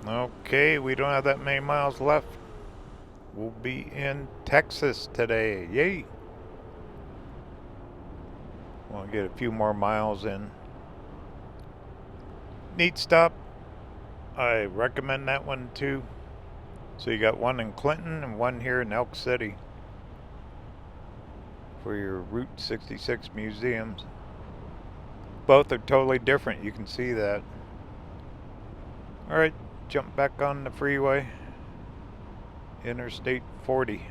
Okay, we don't have that many miles left. We'll be in Texas today. Yay! Want to get a few more miles in. Neat stop. I recommend that one too. So you got one in Clinton and one here in Elk City for your Route 66 museums. Both are totally different. You can see that. Alright, jump back on the freeway. Interstate 40.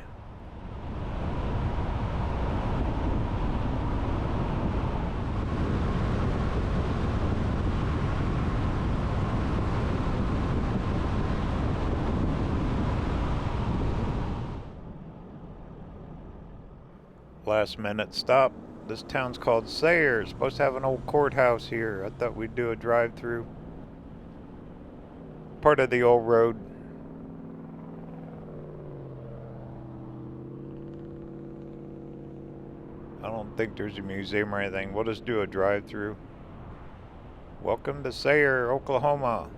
Last minute stop. This town's called Sayre. Supposed to have an old courthouse here. I thought we'd do a drive-through. Part of the old road. I don't think there's a museum or anything. We'll just do a drive-through. Welcome to Sayre, Oklahoma.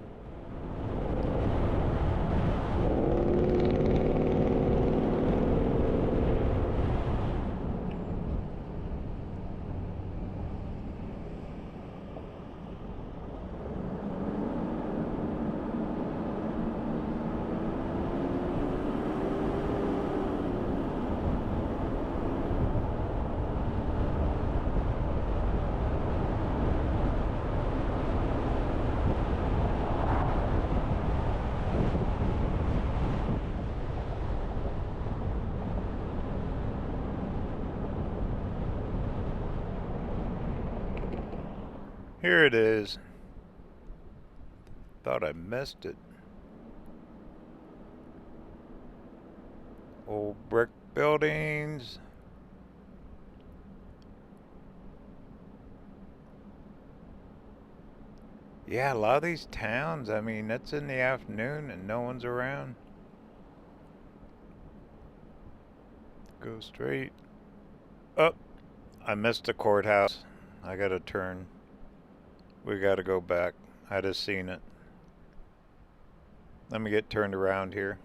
Here it is. Thought I missed it. Old brick buildings. Yeah, a lot of these towns, I mean, it's in the afternoon and no one's around. Go straight. Oh, I missed the courthouse. I gotta turn. We gotta go back. I just seen it. Let me get turned around here.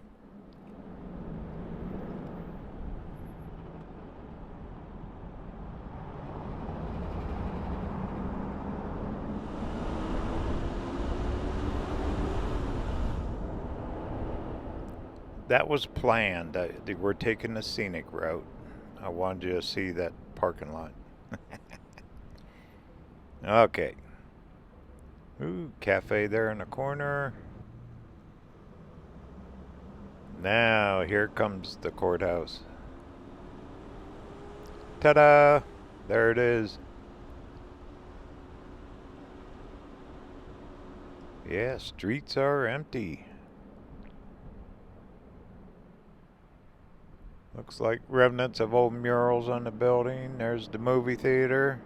That was planned. We're taking the scenic route. I wanted you to see that parking lot. Okay. Ooh, cafe there in the corner. Now, here comes the courthouse. Ta-da! There it is. Yeah, streets are empty. Looks like remnants of old murals on the building. There's the movie theater.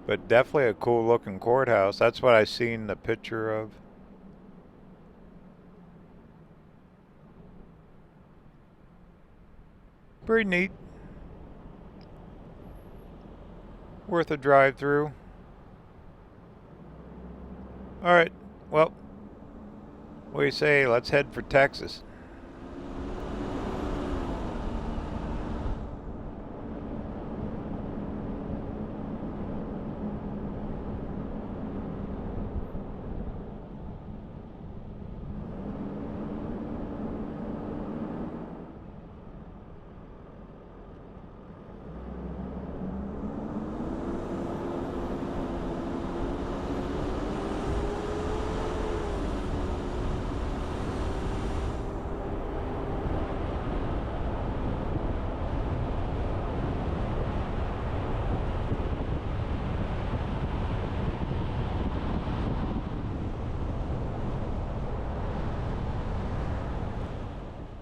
But definitely a cool looking courthouse. That's what I seen the picture of. Pretty neat. Worth a drive through. Alright, well, what do you say? Let's head for Texas.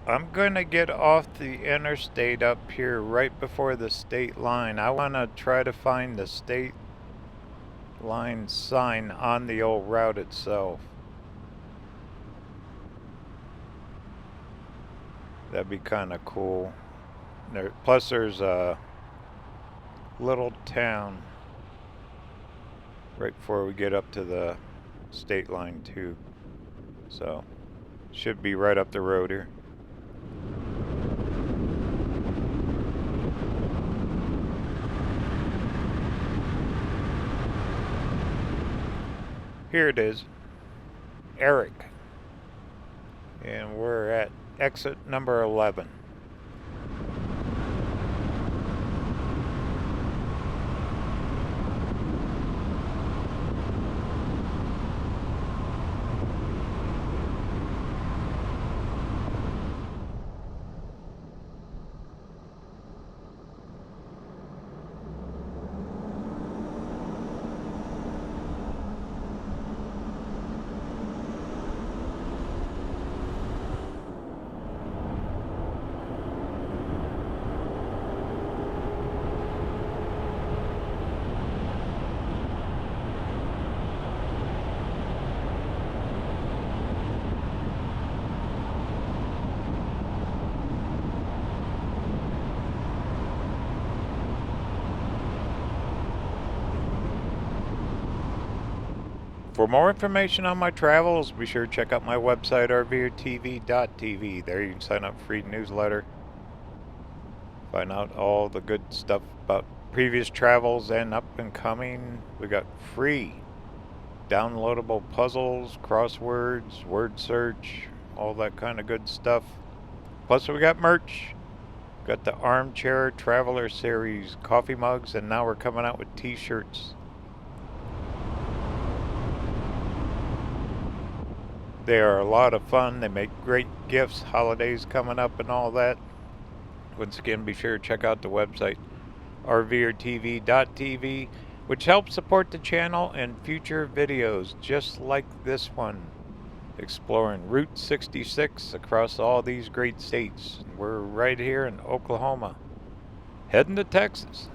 I'm gonna get off the interstate up here right before the state line. I wanna try to find the state line sign on the old route itself. That'd be kinda cool. Plus there's a little town right before we get up to the state line too. So, should be right up the road here. Here it is, Eric, and we're at exit number 11. For more information on my travels, be sure to check out my website, rvrtv.tv. There you can sign up for free newsletter. Find out all the good stuff about previous travels and up and coming. We got free downloadable puzzles, crosswords, word search, all that kind of good stuff. Plus we got merch. Got the Armchair Traveler series, coffee mugs, and now we're coming out with t-shirts. They are a lot of fun. They make great gifts, holidays coming up and all that. Once again, be sure to check out the website, rvrtv.tv, which helps support the channel and future videos just like this one, exploring Route 66 across all these great states. We're right here in Oklahoma, heading to Texas.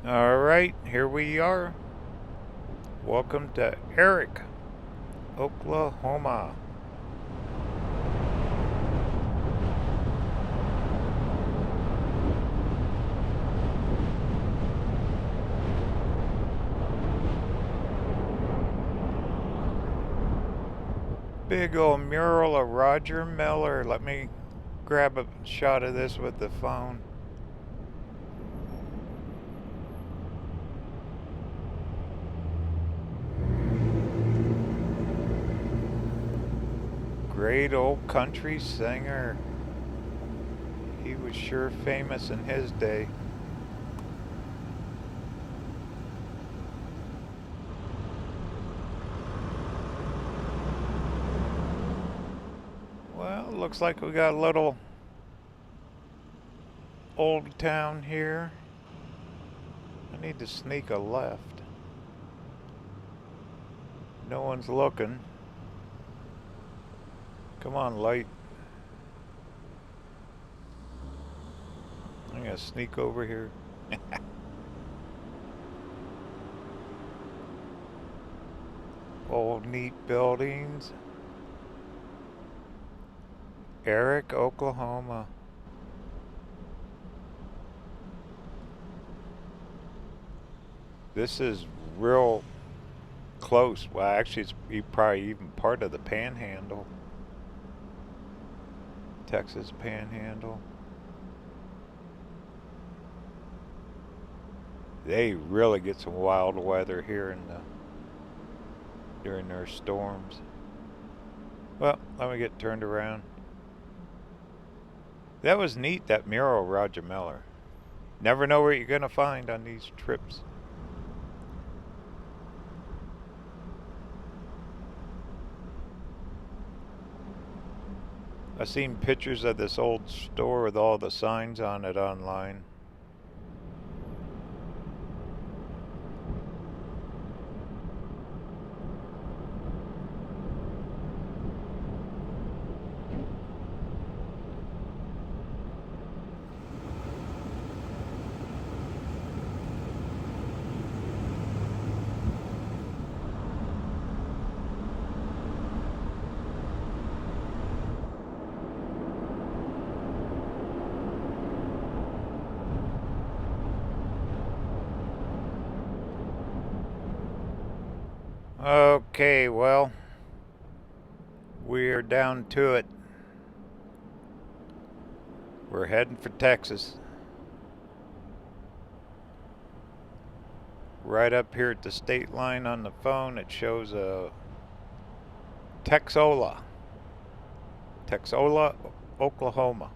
Alright, here we are. Welcome to Eric, Oklahoma. Big old mural of Roger Miller. Let me grab a shot of this with the phone. Great old country singer. He was sure famous in his day. Well, looks like we got a little old town here. I need to sneak a left. No one's looking. Come on, light. I'm gonna sneak over here. Old neat buildings. Eric, Oklahoma. This is real close. Well, actually, it's probably even part of the Panhandle. Texas Panhandle. They really get some wild weather here during their storms. Well, let me get turned around. That was neat, that mural, Roger Miller. Never know what you're gonna find on these trips. I've seen pictures of this old store with all the signs on it online. Okay, well, we're down to it. We're heading for Texas. Right up here at the state line on the phone, it shows a Texola, Oklahoma.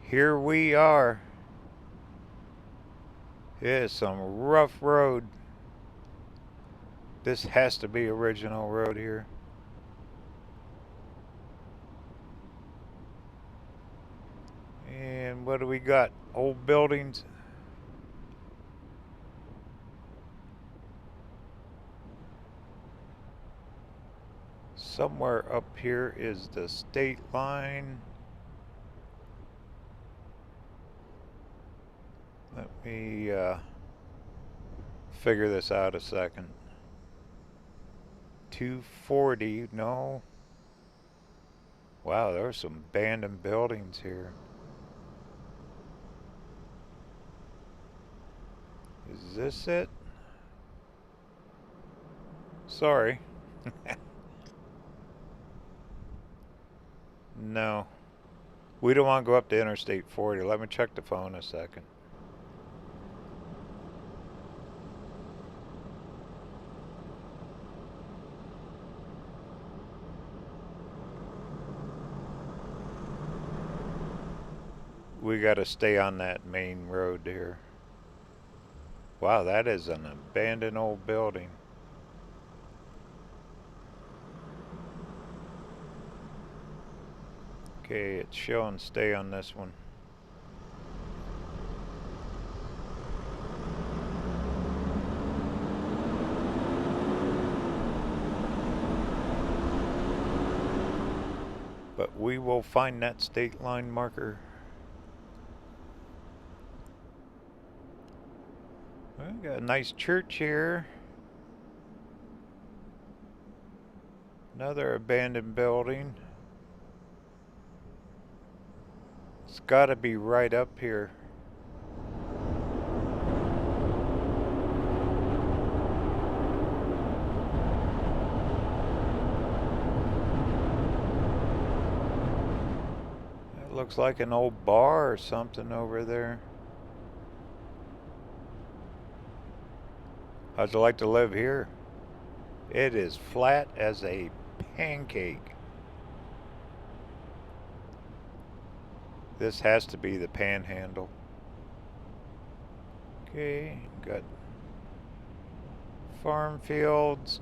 Here we are. It is some rough road. This has to be original road here. And what do we got? Old buildings. Somewhere up here is the state line. Let me figure this out a second. 240, no. Wow, there are some abandoned buildings here. Is this it? Sorry. No. We don't want to go up to Interstate 40. Let me check the phone a second. We got to stay on that main road here. Wow, that is an abandoned old building. Okay, it's showing stay on this one. But we will find that state line marker. Well, we got a nice church here. Another abandoned building. It's got to be right up here. It looks like an old bar or something over there. How'd you like to live here? It is flat as a pancake. This has to be the Panhandle. Okay, got farm fields.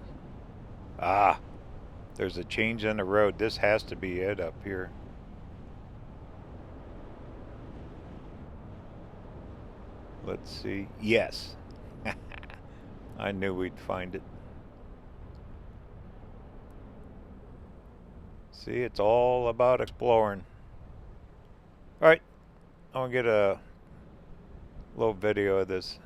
Ah, there's a change in the road. This has to be it up here. Let's see. Yes. I knew we'd find it. See, it's all about exploring. Alright, I'm gonna get a little video of this.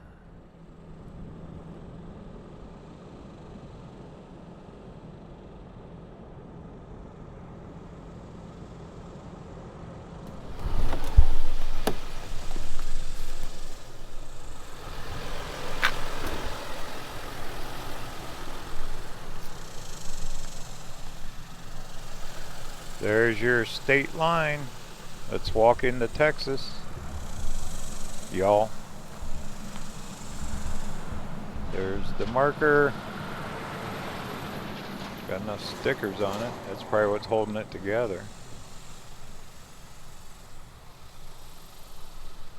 There's your state line. Let's walk into Texas, y'all. There's the marker. Got enough stickers on it. That's probably what's holding it together.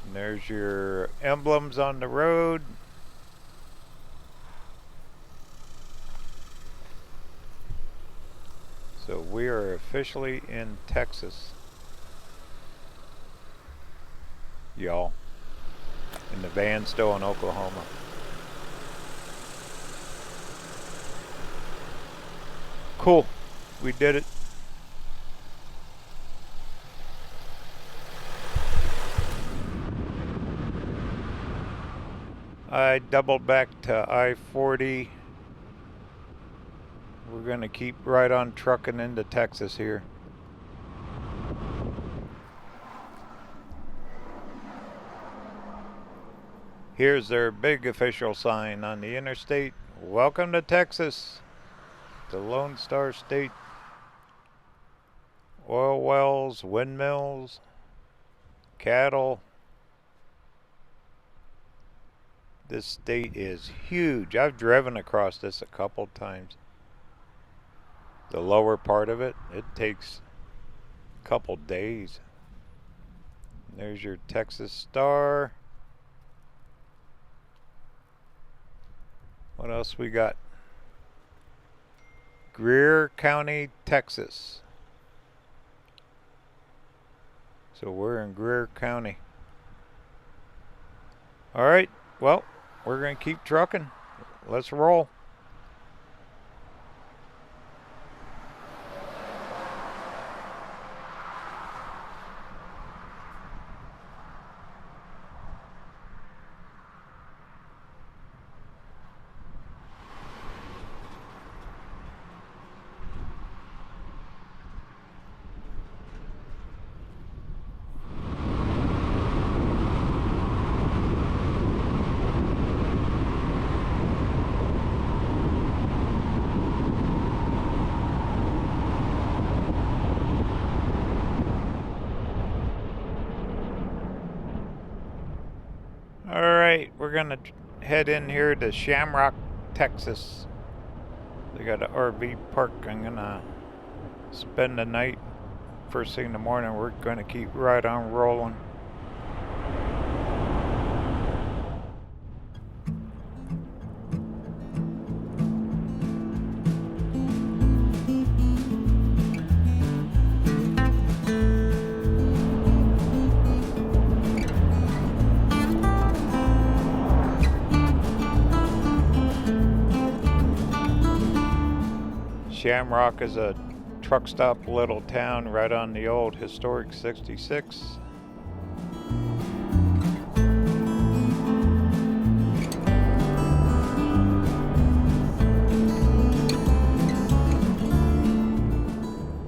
And there's your emblems on the road. So we are officially in Texas, y'all. And the van's still in Oklahoma. Cool. We did it. I doubled back to I-40. We're gonna keep right on trucking into Texas here. Here's their big official sign on the interstate. Welcome to Texas, the Lone Star State. Oil wells, windmills, cattle. This state is huge. I've driven across this a couple times. The lower part of it, it takes a couple days. There's your Texas Star. What else we got? Greer County, Texas. So we're in Greer County. Alright, well, we're going to keep trucking. Let's roll. Alright, we're gonna head in here to Shamrock, Texas. They got an RV park. I'm gonna spend the night. First thing in the morning, we're gonna keep right on rolling. Shamrock is a truck stop little town right on the old historic 66.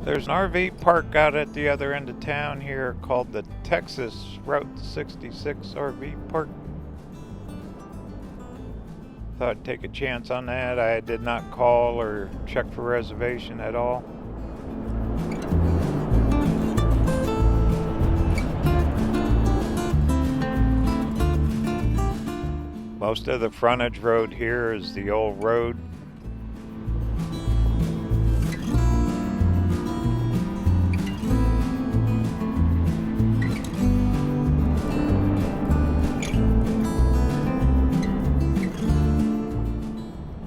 There's an RV park out at the other end of town here called the Texas Route 66 RV Park. Thought I'd take a chance on that. I did not call or check for reservation at all. Most of the frontage road here is the old road.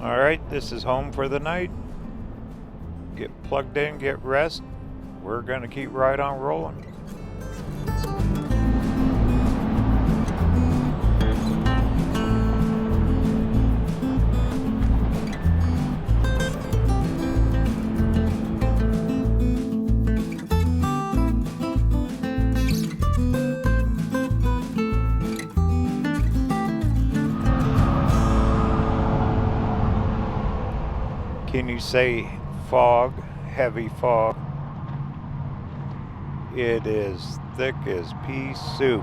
Alright, this is home for the night. Get plugged in, get rest. We're going to keep right on rolling. Can you say fog, heavy fog? It is thick as pea soup.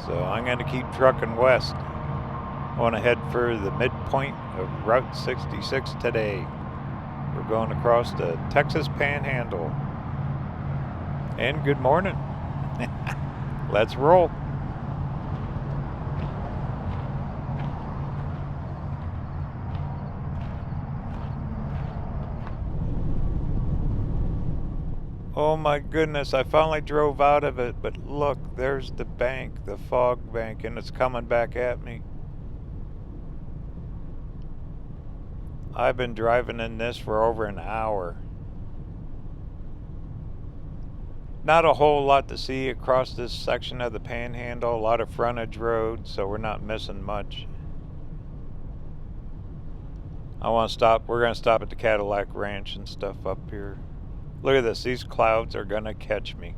So I'm going to keep trucking west. I want to head for the midpoint of Route 66 today. We're going across the Texas Panhandle. And good morning. Let's roll. Oh my goodness, I finally drove out of it, but look, there's the bank, the fog bank, and it's coming back at me. I've been driving in this for over an hour. Not a whole lot to see across this section of the Panhandle, a lot of frontage road, so we're not missing much. We're going to stop at the Cadillac Ranch and stuff up here. Look at this, these clouds are gonna catch me.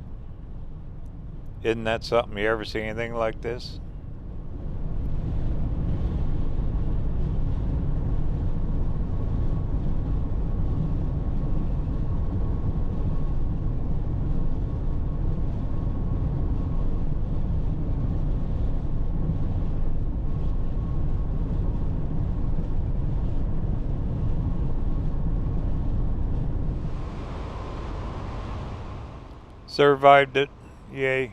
Isn't that something? You ever see anything like this? Survived it, yay.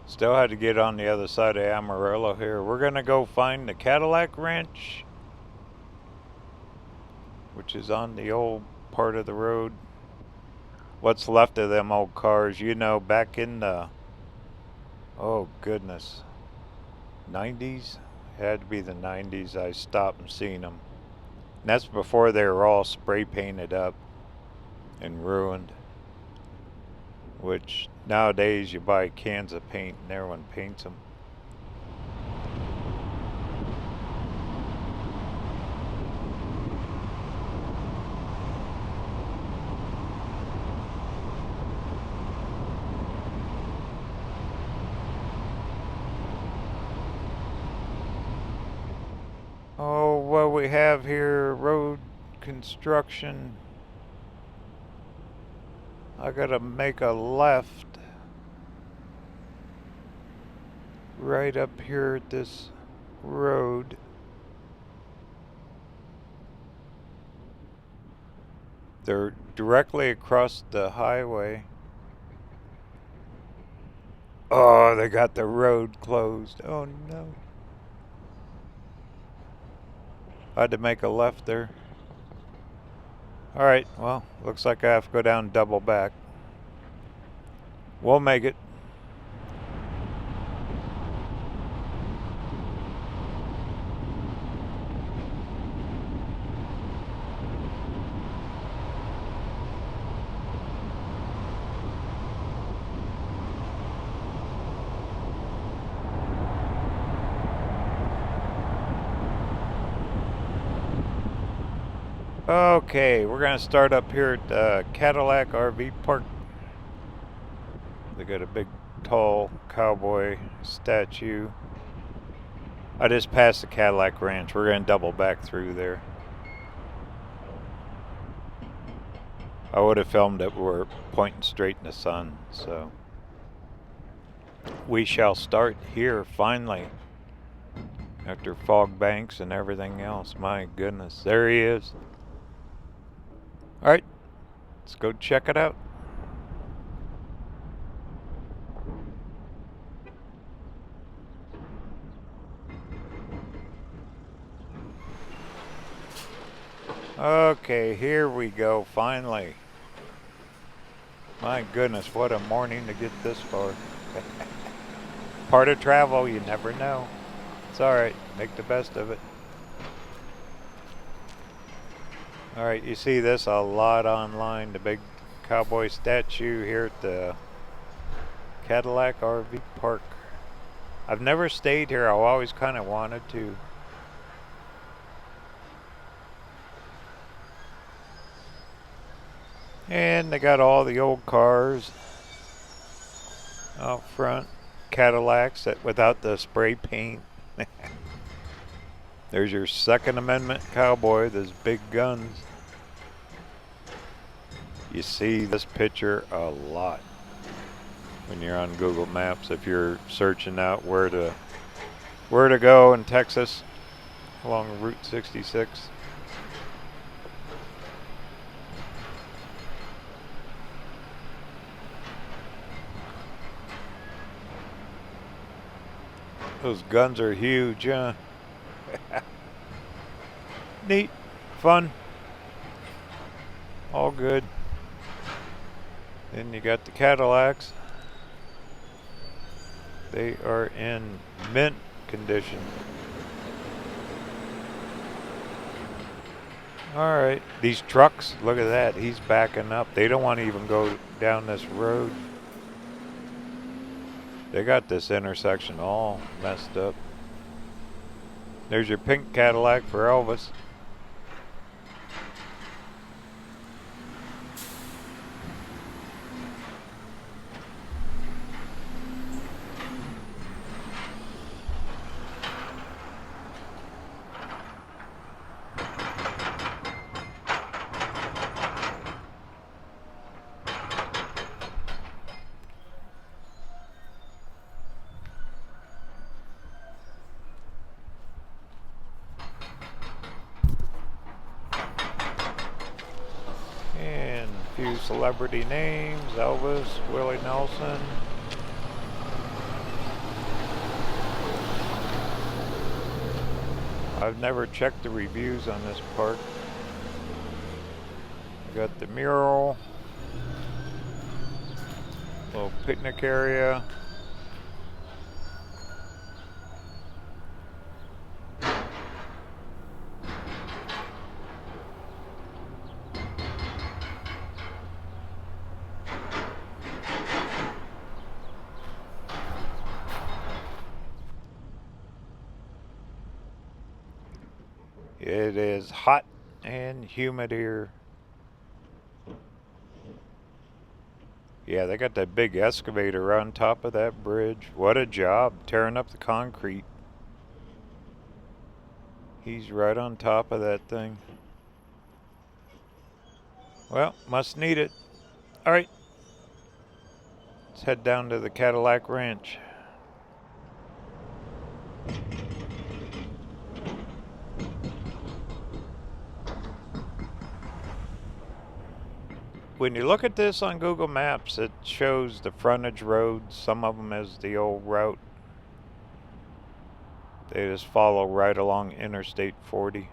Still had to get on the other side of Amarillo here. We're gonna go find the Cadillac Ranch, which is on the old part of the road. What's left of them old cars, you know, back in the, oh goodness, 90s? Had to be the 90s I stopped and seen them. And that's before they were all spray painted up and ruined. Which nowadays you buy cans of paint and everyone paints them. Oh, what we have here, road construction. I gotta make a left right up here at this road. They're directly across the highway. Oh, they got the road closed. Oh no. I had to make a left there. Alright, well, looks like I have to go down and double back. We'll make it. Okay, we're gonna start up here at Cadillac RV Park. They got a big, tall cowboy statue. I just passed the Cadillac Ranch. We're gonna double back through there. I would have filmed it. We're pointing straight in the sun, so we shall start here finally. After fog banks and everything else. My goodness, there he is. All right, let's go check it out. Okay, here we go, finally. My goodness, what a morning to get this far. Part of travel, you never know. It's alright, make the best of it. Alright, you see this a lot online, the big cowboy statue here at the Cadillac RV Park. I've never stayed here, I've always kind of wanted to. And they got all the old cars out front, Cadillacs that without the spray paint. There's your Second Amendment cowboy, those big guns. You see this picture a lot when you're on Google Maps if you're searching out where to go in Texas along Route 66. Those guns are huge, huh? Neat, fun, all good. Then you got the Cadillacs. They are in mint condition. Alright, these trucks, look at that, he's backing up. They don't want to even go down this road. They got this intersection all messed up. There's your pink Cadillac for Elvis. Few celebrity names, Elvis, Willie Nelson. I've never checked the reviews on this park. We got the mural, little picnic area. It is hot and humid here. Yeah, they got that big excavator on top of that bridge. What a job tearing up the concrete. He's right on top of that thing. Well, must need it. All right, let's head down to the Cadillac Ranch. When you look at this on Google Maps, it shows the frontage roads, some of them as the old route. They just follow right along Interstate 40.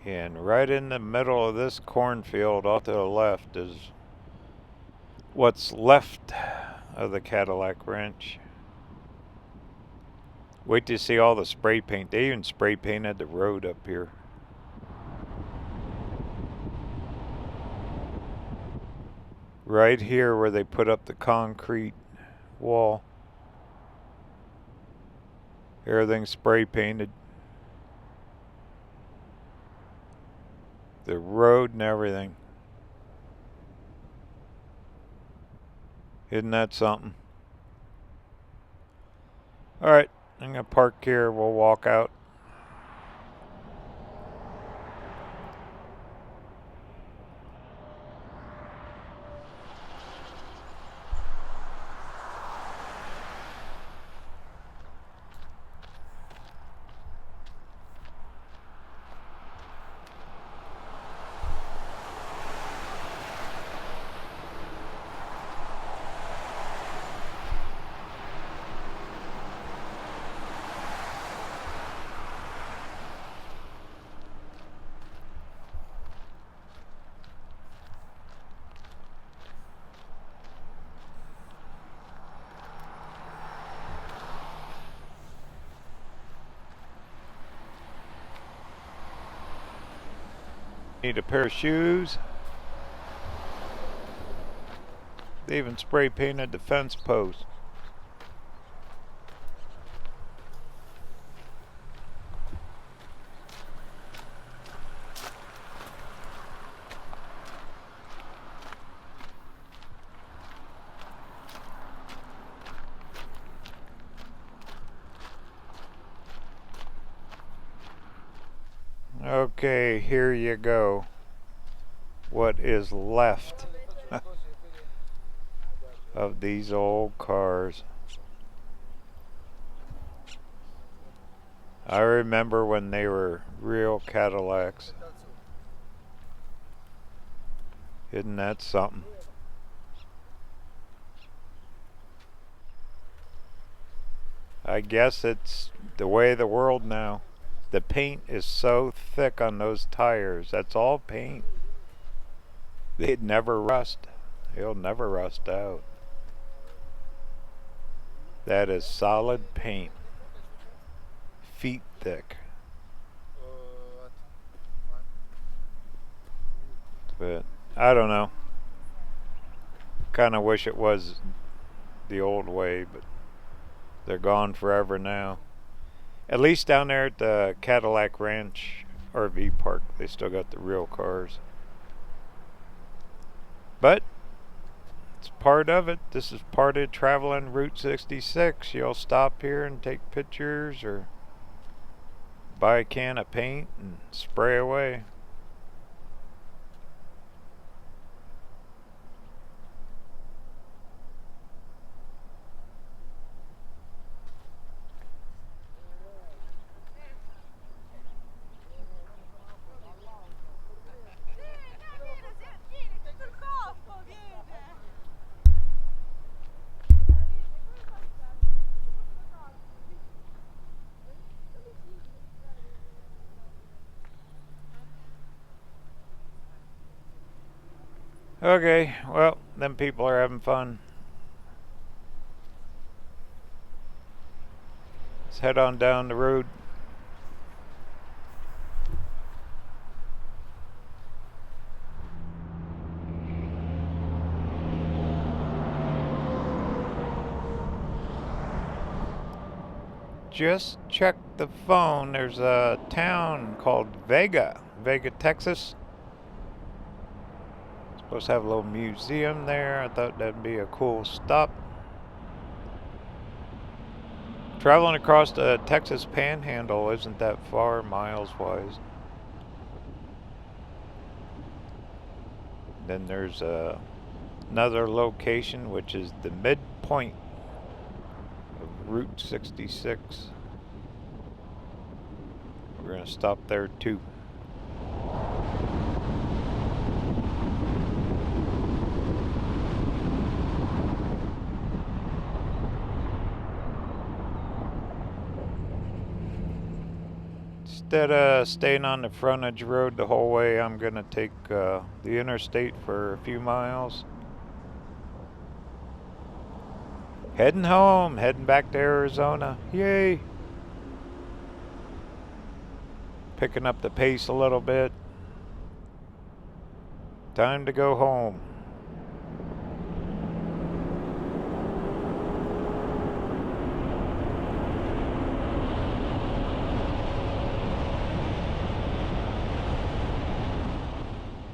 And right in the middle of this cornfield off to the left is what's left of the Cadillac Ranch. Wait to see all the spray paint. They even spray painted the road up here. Right here where they put up the concrete wall. Everything's spray painted. The road and everything. Isn't that something? Alright, I'm going to park here. We'll walk out. Need a pair of shoes. They even spray painted the fence post. Okay, here you go. What is left of these old cars. I remember when they were real Cadillacs. Isn't that something? I guess it's the way of the world now. The paint is so thick on those tires. That's all paint. They'd never rust. They'll never rust out. That is solid paint. Feet thick. But I don't know. Kind of wish it was the old way, but they're gone forever now. At least down there at the Cadillac Ranch RV park, they still got the real cars. But it's part of it. This is part of traveling Route 66. You'll stop here and take pictures or buy a can of paint and spray away. Okay, well, them people are having fun. Let's head on down the road. Just checked the phone. There's a town called Vega, Texas. Supposed to have a little museum there. I thought that'd be a cool stop. Traveling across the Texas Panhandle isn't that far miles wise. Then there's another location which is the Midpoint of Route 66. We're going to stop there too. Instead of staying on the frontage road the whole way, I'm going to take the interstate for a few miles. Heading home, heading back to Arizona. Yay! Picking up the pace a little bit. Time to go home.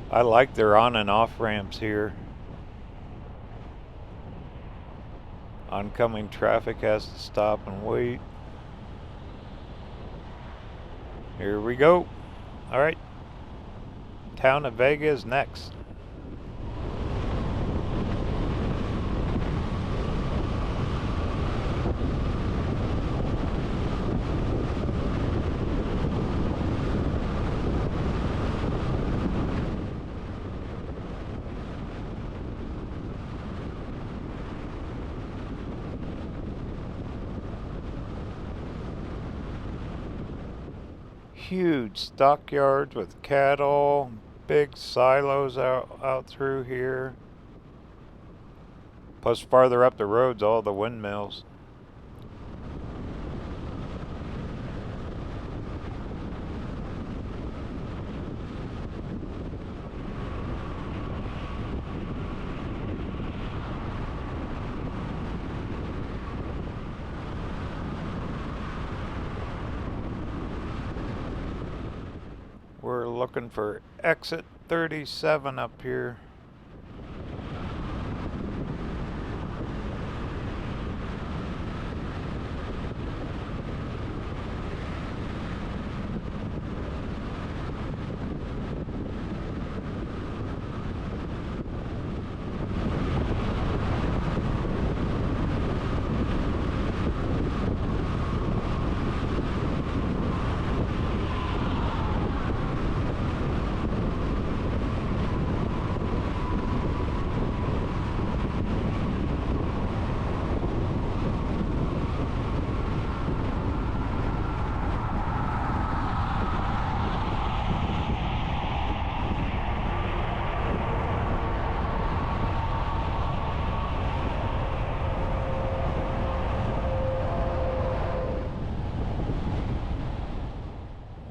I like their on and off ramps here. Oncoming traffic has to stop and wait. Here we go. Alright. Town of Vega is next. Huge stockyards with cattle, big silos out through here. Plus farther up the roads, all the windmills. We're looking for exit 37 up here.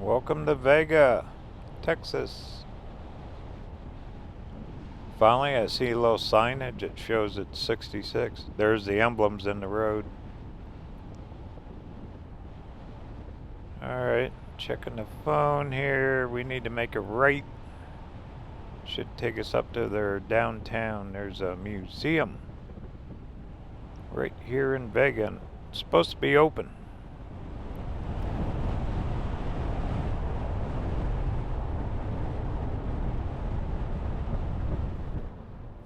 Welcome to Vega, Texas. Finally, I see a little signage. It shows it's 66. There's the emblems in the road. Alright, checking the phone here. We need to make a right. Should take us up to their downtown. There's a museum right here in Vega. It's supposed to be open.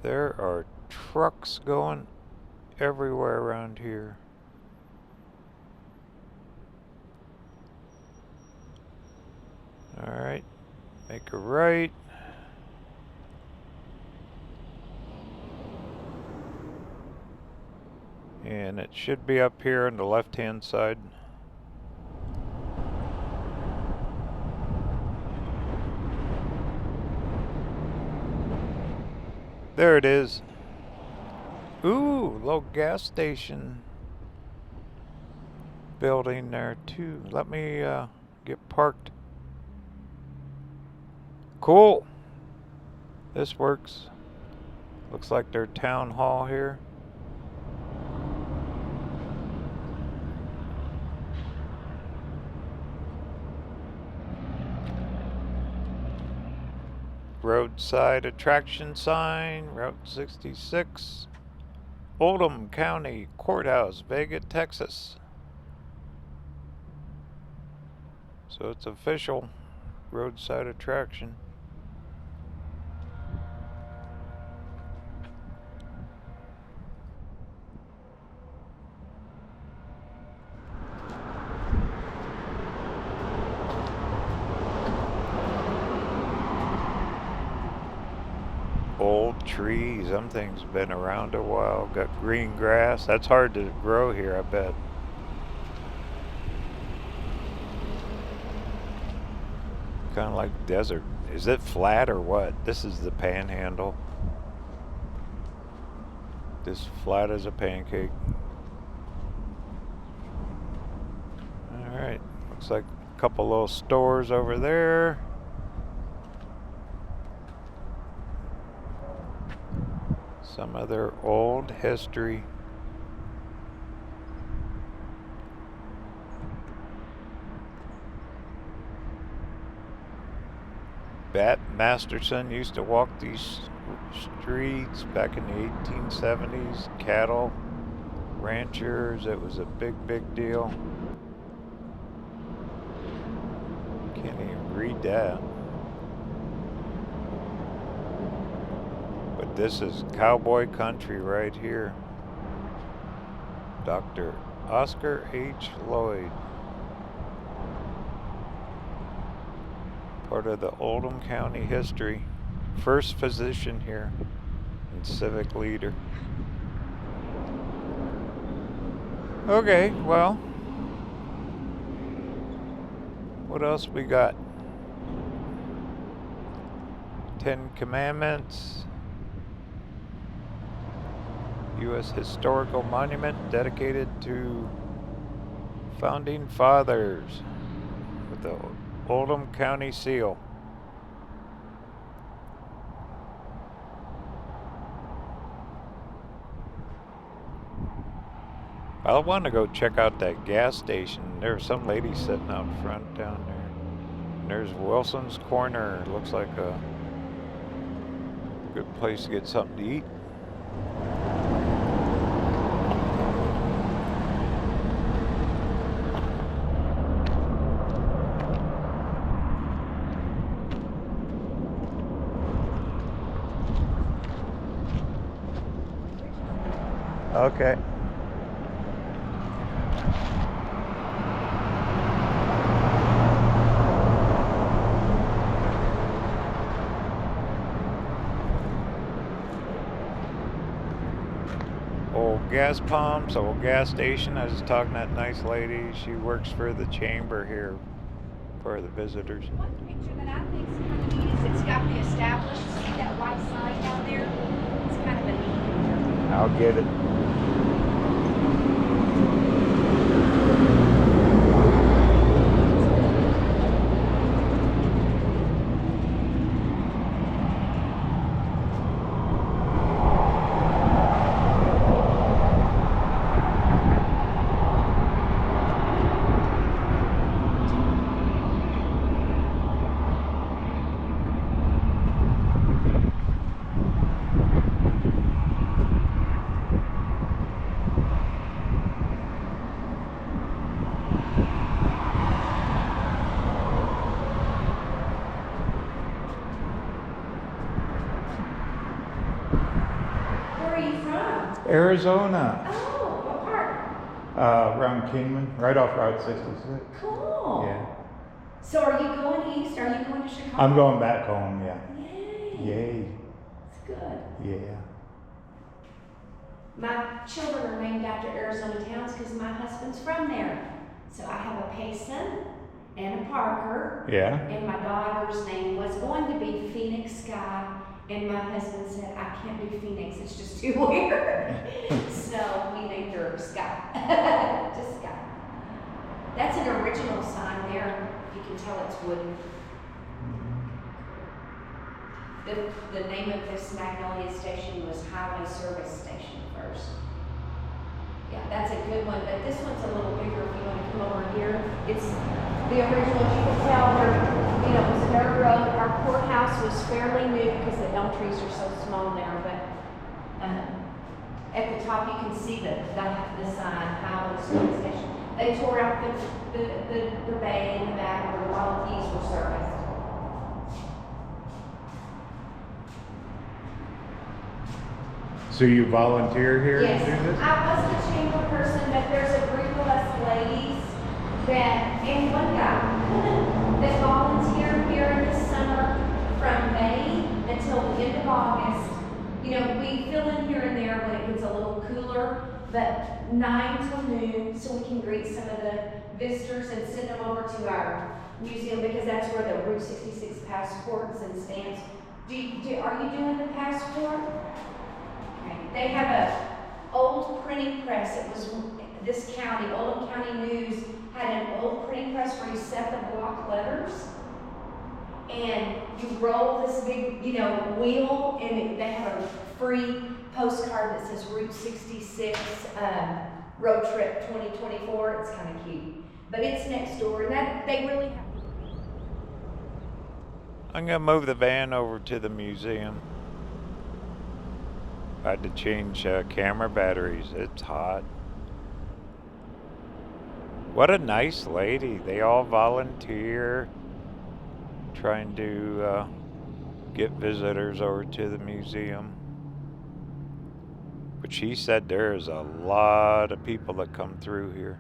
There are trucks going everywhere around here. Alright, make a right. And it should be up here on the left-hand side. There it is. Ooh, little gas station building there too. Let me get parked. Cool. This works. Looks like their town hall here. Roadside attraction sign, Route 66, Oldham County Courthouse, Vega, Texas. So it's official roadside attraction. Old trees, some things been around a while. Got green grass. That's hard to grow here, I bet. Kind of like desert. Is it flat or what? This is the panhandle. This flat as a pancake. Looks like a couple little stores over there. Some other old history. Bat Masterson used to walk these streets back in the 1870s. Cattle ranchers, it was a big deal. Can't even read that. But this is cowboy country right here. Dr. Oscar H. Lloyd. Part of the Oldham County history. First physician here and civic leader. Okay, well, what else we got? 10 Commandments. U.S. Historical Monument dedicated to Founding Fathers with the Oldham County seal. I want to go check out that gas station. There's some lady sitting out front down there. And there's Wilson's Corner. Looks like a good place to get something to eat. Okay. Old gas pumps, old gas station. I was talking to that nice lady. She works for the chamber here for the visitors. One picture that I think is kind of neat is it's got the established, see that white sign down there? It's kind of a neat picture. I'll get it. Arizona. Oh, what part? Around Kingman, right off Route 66. Cool. Yeah. So are you going east? Are you going to Chicago? I'm going back home, yeah. Yay. Yay. That's good. Yeah. My children are named after Arizona towns because my husband's from there. So I have a Payson and a Parker. Yeah. And my daughter's name was going to be Phoenix Sky. And my husband said, I can't do Phoenix, it's just too weird. So we named her Sky. Just Sky. That's an original sign there. You can tell it's wooden. The name of this Magnolia station was Highway Service Station first. Yeah, that's a good one, but this one's a little bigger if you want to come over here. It's the original, you can tell where, you know, it was a dirt road. Our courthouse was fairly new because the elm trees are so small there, but at the top you can see the sign, Highway Service Station. They tore out the bay in the back where the Model Ts were serviced. So you volunteer here Yes, to do this? I was the chamber person, but there's a group of us ladies that, and one guy, that volunteer here in the summer from May until the end of August. You know, we fill in here and there when it gets a little cooler, but 9 till noon, so we can greet some of the visitors and send them over to our museum because that's where the Route 66 passports and stamps. Are you doing the passport? They have old printing press. It was this county, Oldham County News, had an old printing press where you set the block letters and you roll this big, wheel, and they have a free postcard that says Route 66 road trip 2024. It's kind of cute, but it's next door, and that they really have. I'm gonna move the van over to the museum. I had to change camera batteries. It's hot. What a nice lady. They all volunteer, trying to get visitors over to the museum. But she said there's a lot of people that come through here.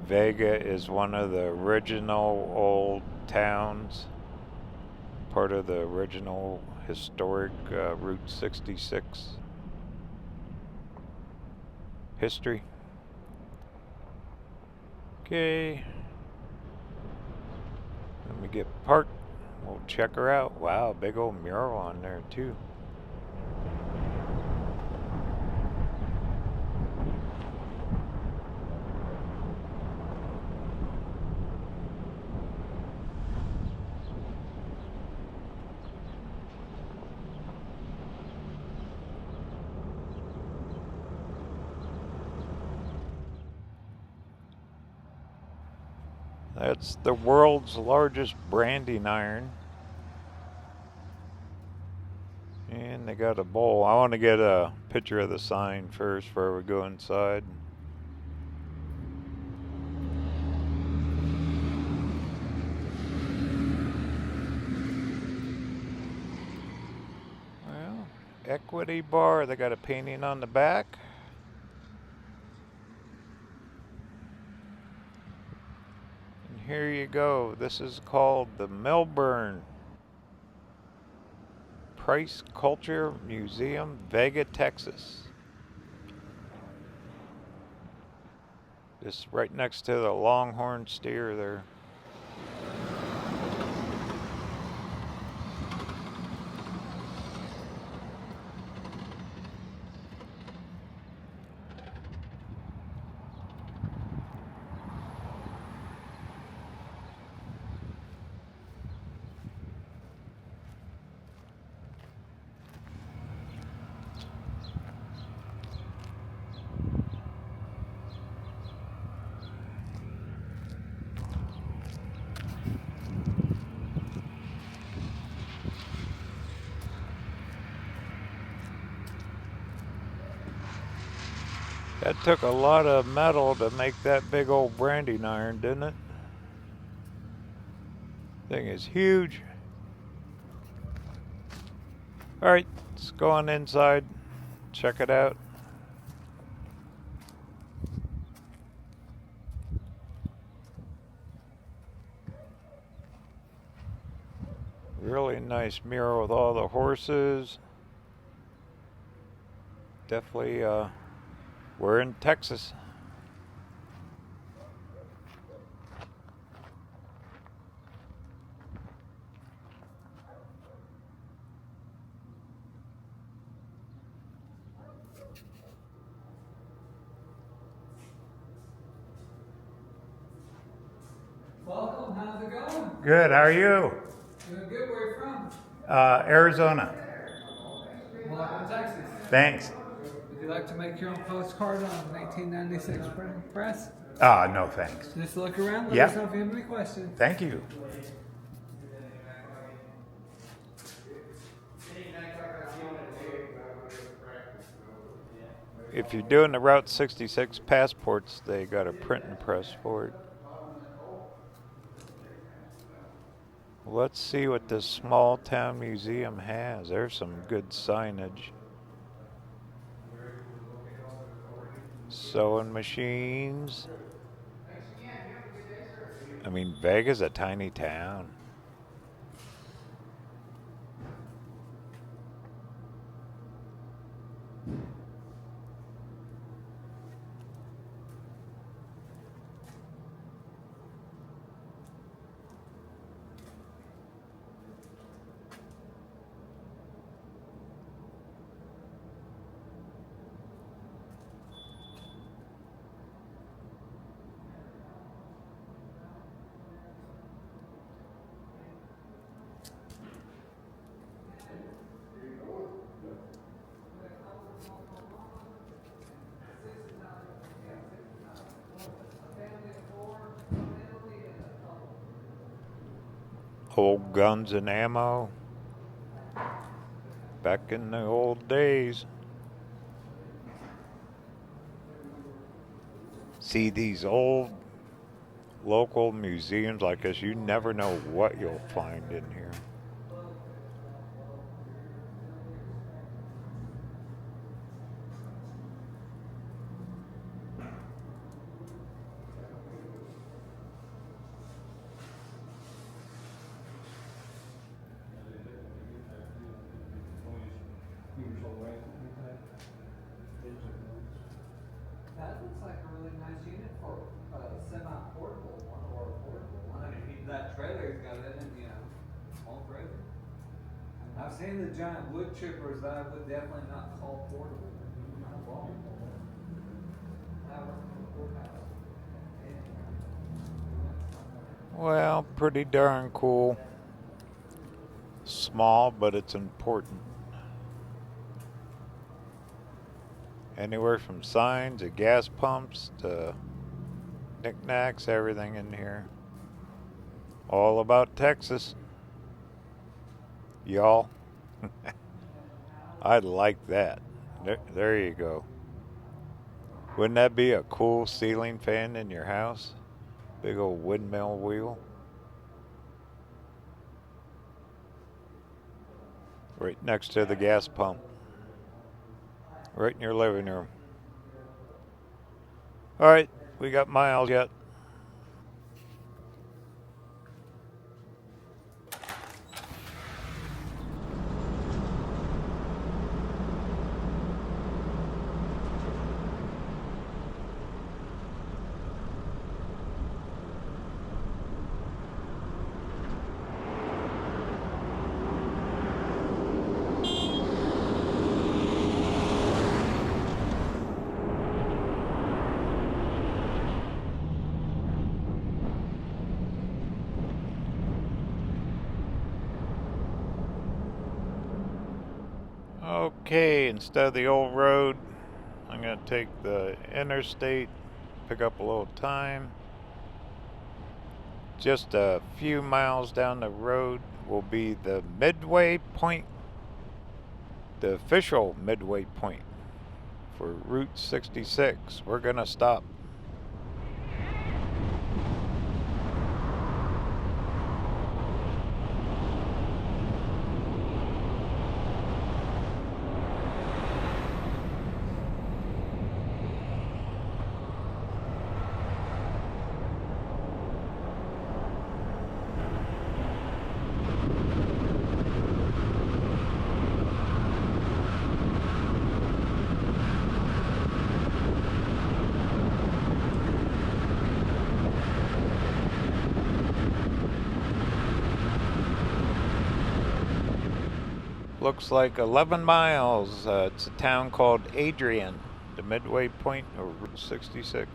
Vega is one of the original old towns, part of the original historic Route 66 history. Okay, let me get parked. We'll check her out. Wow, big old mural on there too. That's the world's largest branding iron. And they got a bowl. I want to get a picture of the sign first before we go inside. Well, Equity Bar. They got a painting on the back. Here you go. This is called the Melbourne Price Culture Museum, Vega, Texas. Just right next to the Longhorn Steer there. That took a lot of metal to make that big old branding iron, didn't it? Thing is huge. Alright, let's go on inside, check it out. Really nice mural with all the horses. Definitely, we're in Texas. Welcome, how's it going? Good, how are you? Doing good, where are you from? Arizona. Welcome to Texas. Thanks. Would you like to make your own postcard on 1996 printing press? No thanks. Just look around, let Yeah. us know if you have any questions. Thank you. If you're doing the Route 66 passports, they got a printing press for it. Let's see what this small town museum has. There's some good signage. Sewing machines. I mean, Vega's a tiny town. Old guns and ammo. Back in the old days. See these old local museums like this, you never know what you'll find in here. That looks like a really nice unit for a semi-portable one or a portable one. I mean, that trailer's got it in, all trailer. I've seen the giant wood chippers that I would definitely not call portable. Not long. I work for the courthouse. Well, pretty darn cool. Small, but it's important. Anywhere from signs to gas pumps to knickknacks, everything in here. All about Texas. Y'all. I like that. There you go. Wouldn't that be a cool ceiling fan in your house? Big old windmill wheel. Right next to the gas pump. Right in your living room. Alright, we got miles yet. Okay, instead of the old road, I'm going to take the interstate, pick up a little time. Just a few miles down the road will be the midway point, the official midway point for Route 66. We're going to stop. Looks like 11 miles. It's a town called Adrian, the midway point of Route 66.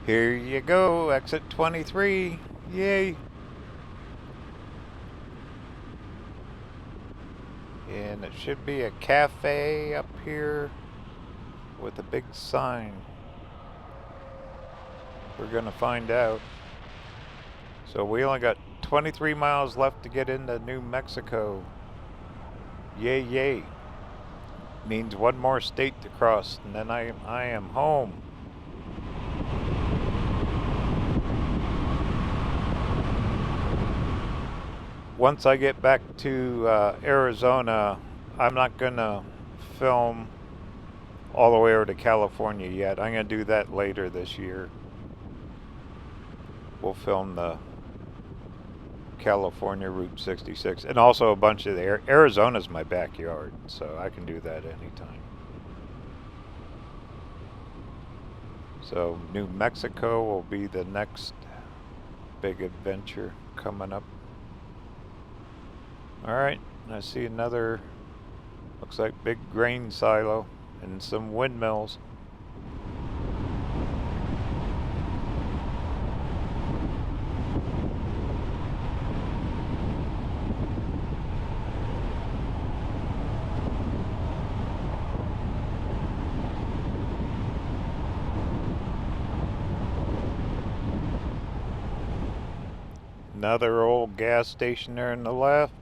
Here you go, exit 23. Yay! And it should be a cafe up here with a big sign. We're gonna find out. So we only got 23 miles left to get into New Mexico. Yay, yay. Means one more state to cross, and then I am home. Once I get back to Arizona, I'm not gonna film all the way over to California yet. I'm gonna do that later this year. We'll film the California Route 66, and also a bunch of the Arizona's my backyard, so I can do that anytime. So New Mexico will be the next big adventure coming up. Alright, And I see another, looks like big grain silo and some windmills. Another old gas station there on the left.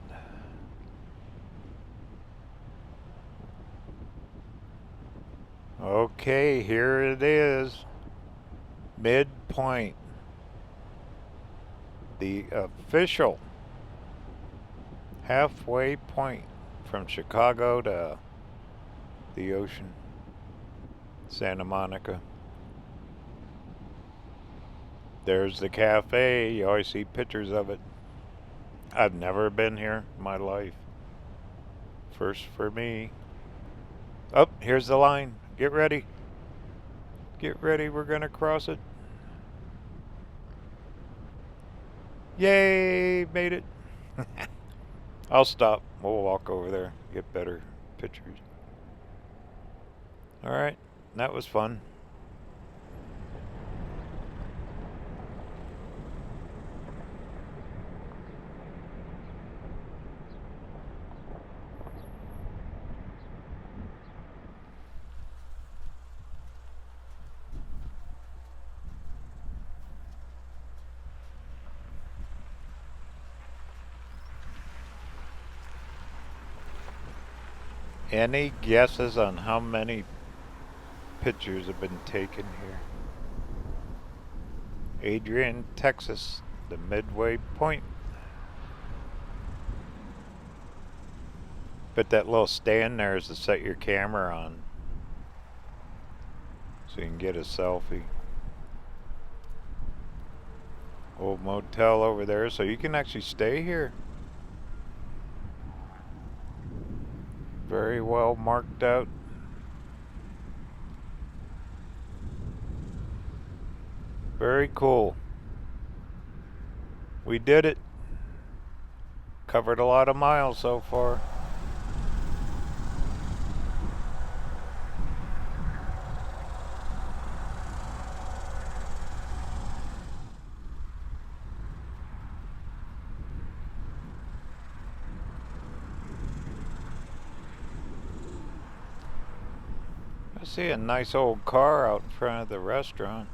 Okay, here it is. Midpoint. The official halfway point from Chicago to the ocean. Santa Monica. There's the cafe. You always see pictures of it. I've never been here in my life. First for me. Oh, here's the line. Get ready. Get ready. We're going to cross it. Yay! Made it. I'll stop. We'll walk over there. Get better pictures. Alright. That was fun. Any guesses on how many pictures have been taken here? Adrian, Texas, the midway point. But that little stand there is to set your camera on so you can get a selfie. Old motel over there, so you can actually stay here. Very well marked out. Very cool. We did it. Covered a lot of miles so far. I see a nice old car out in front of the restaurant.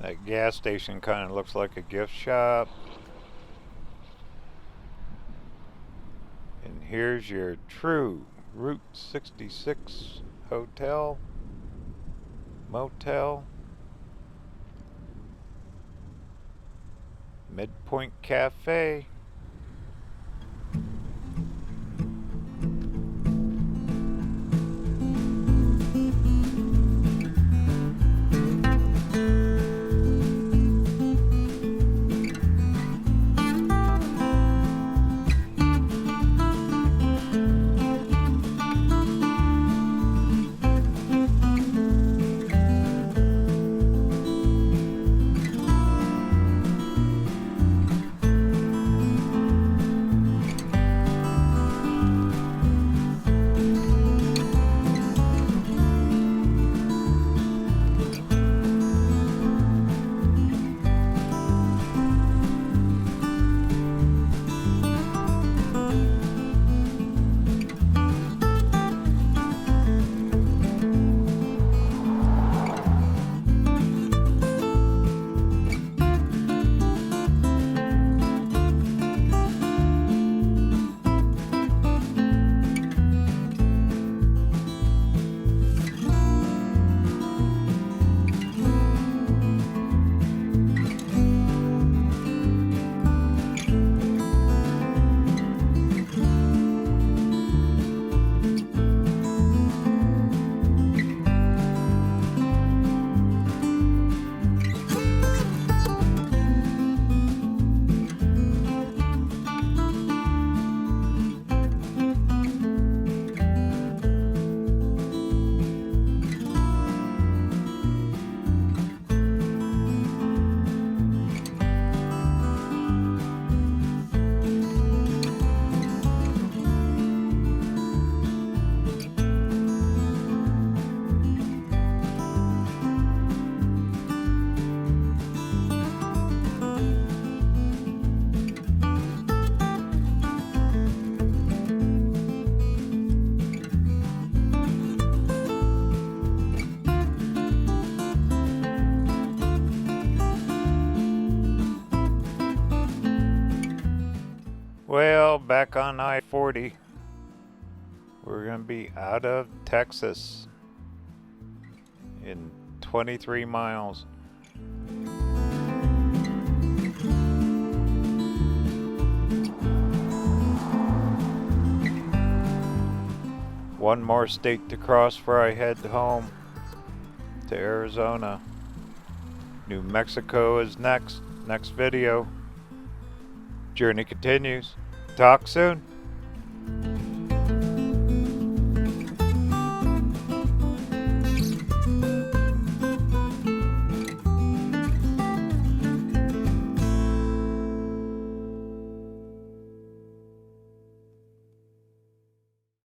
That gas station kind of looks like a gift shop. And here's your true Route 66 hotel, motel, Midpoint Cafe. Well, back on I-40, we're going to be out of Texas in 23 miles. One more state to cross before I head home to Arizona. New Mexico is next video. Journey continues. Talk soon.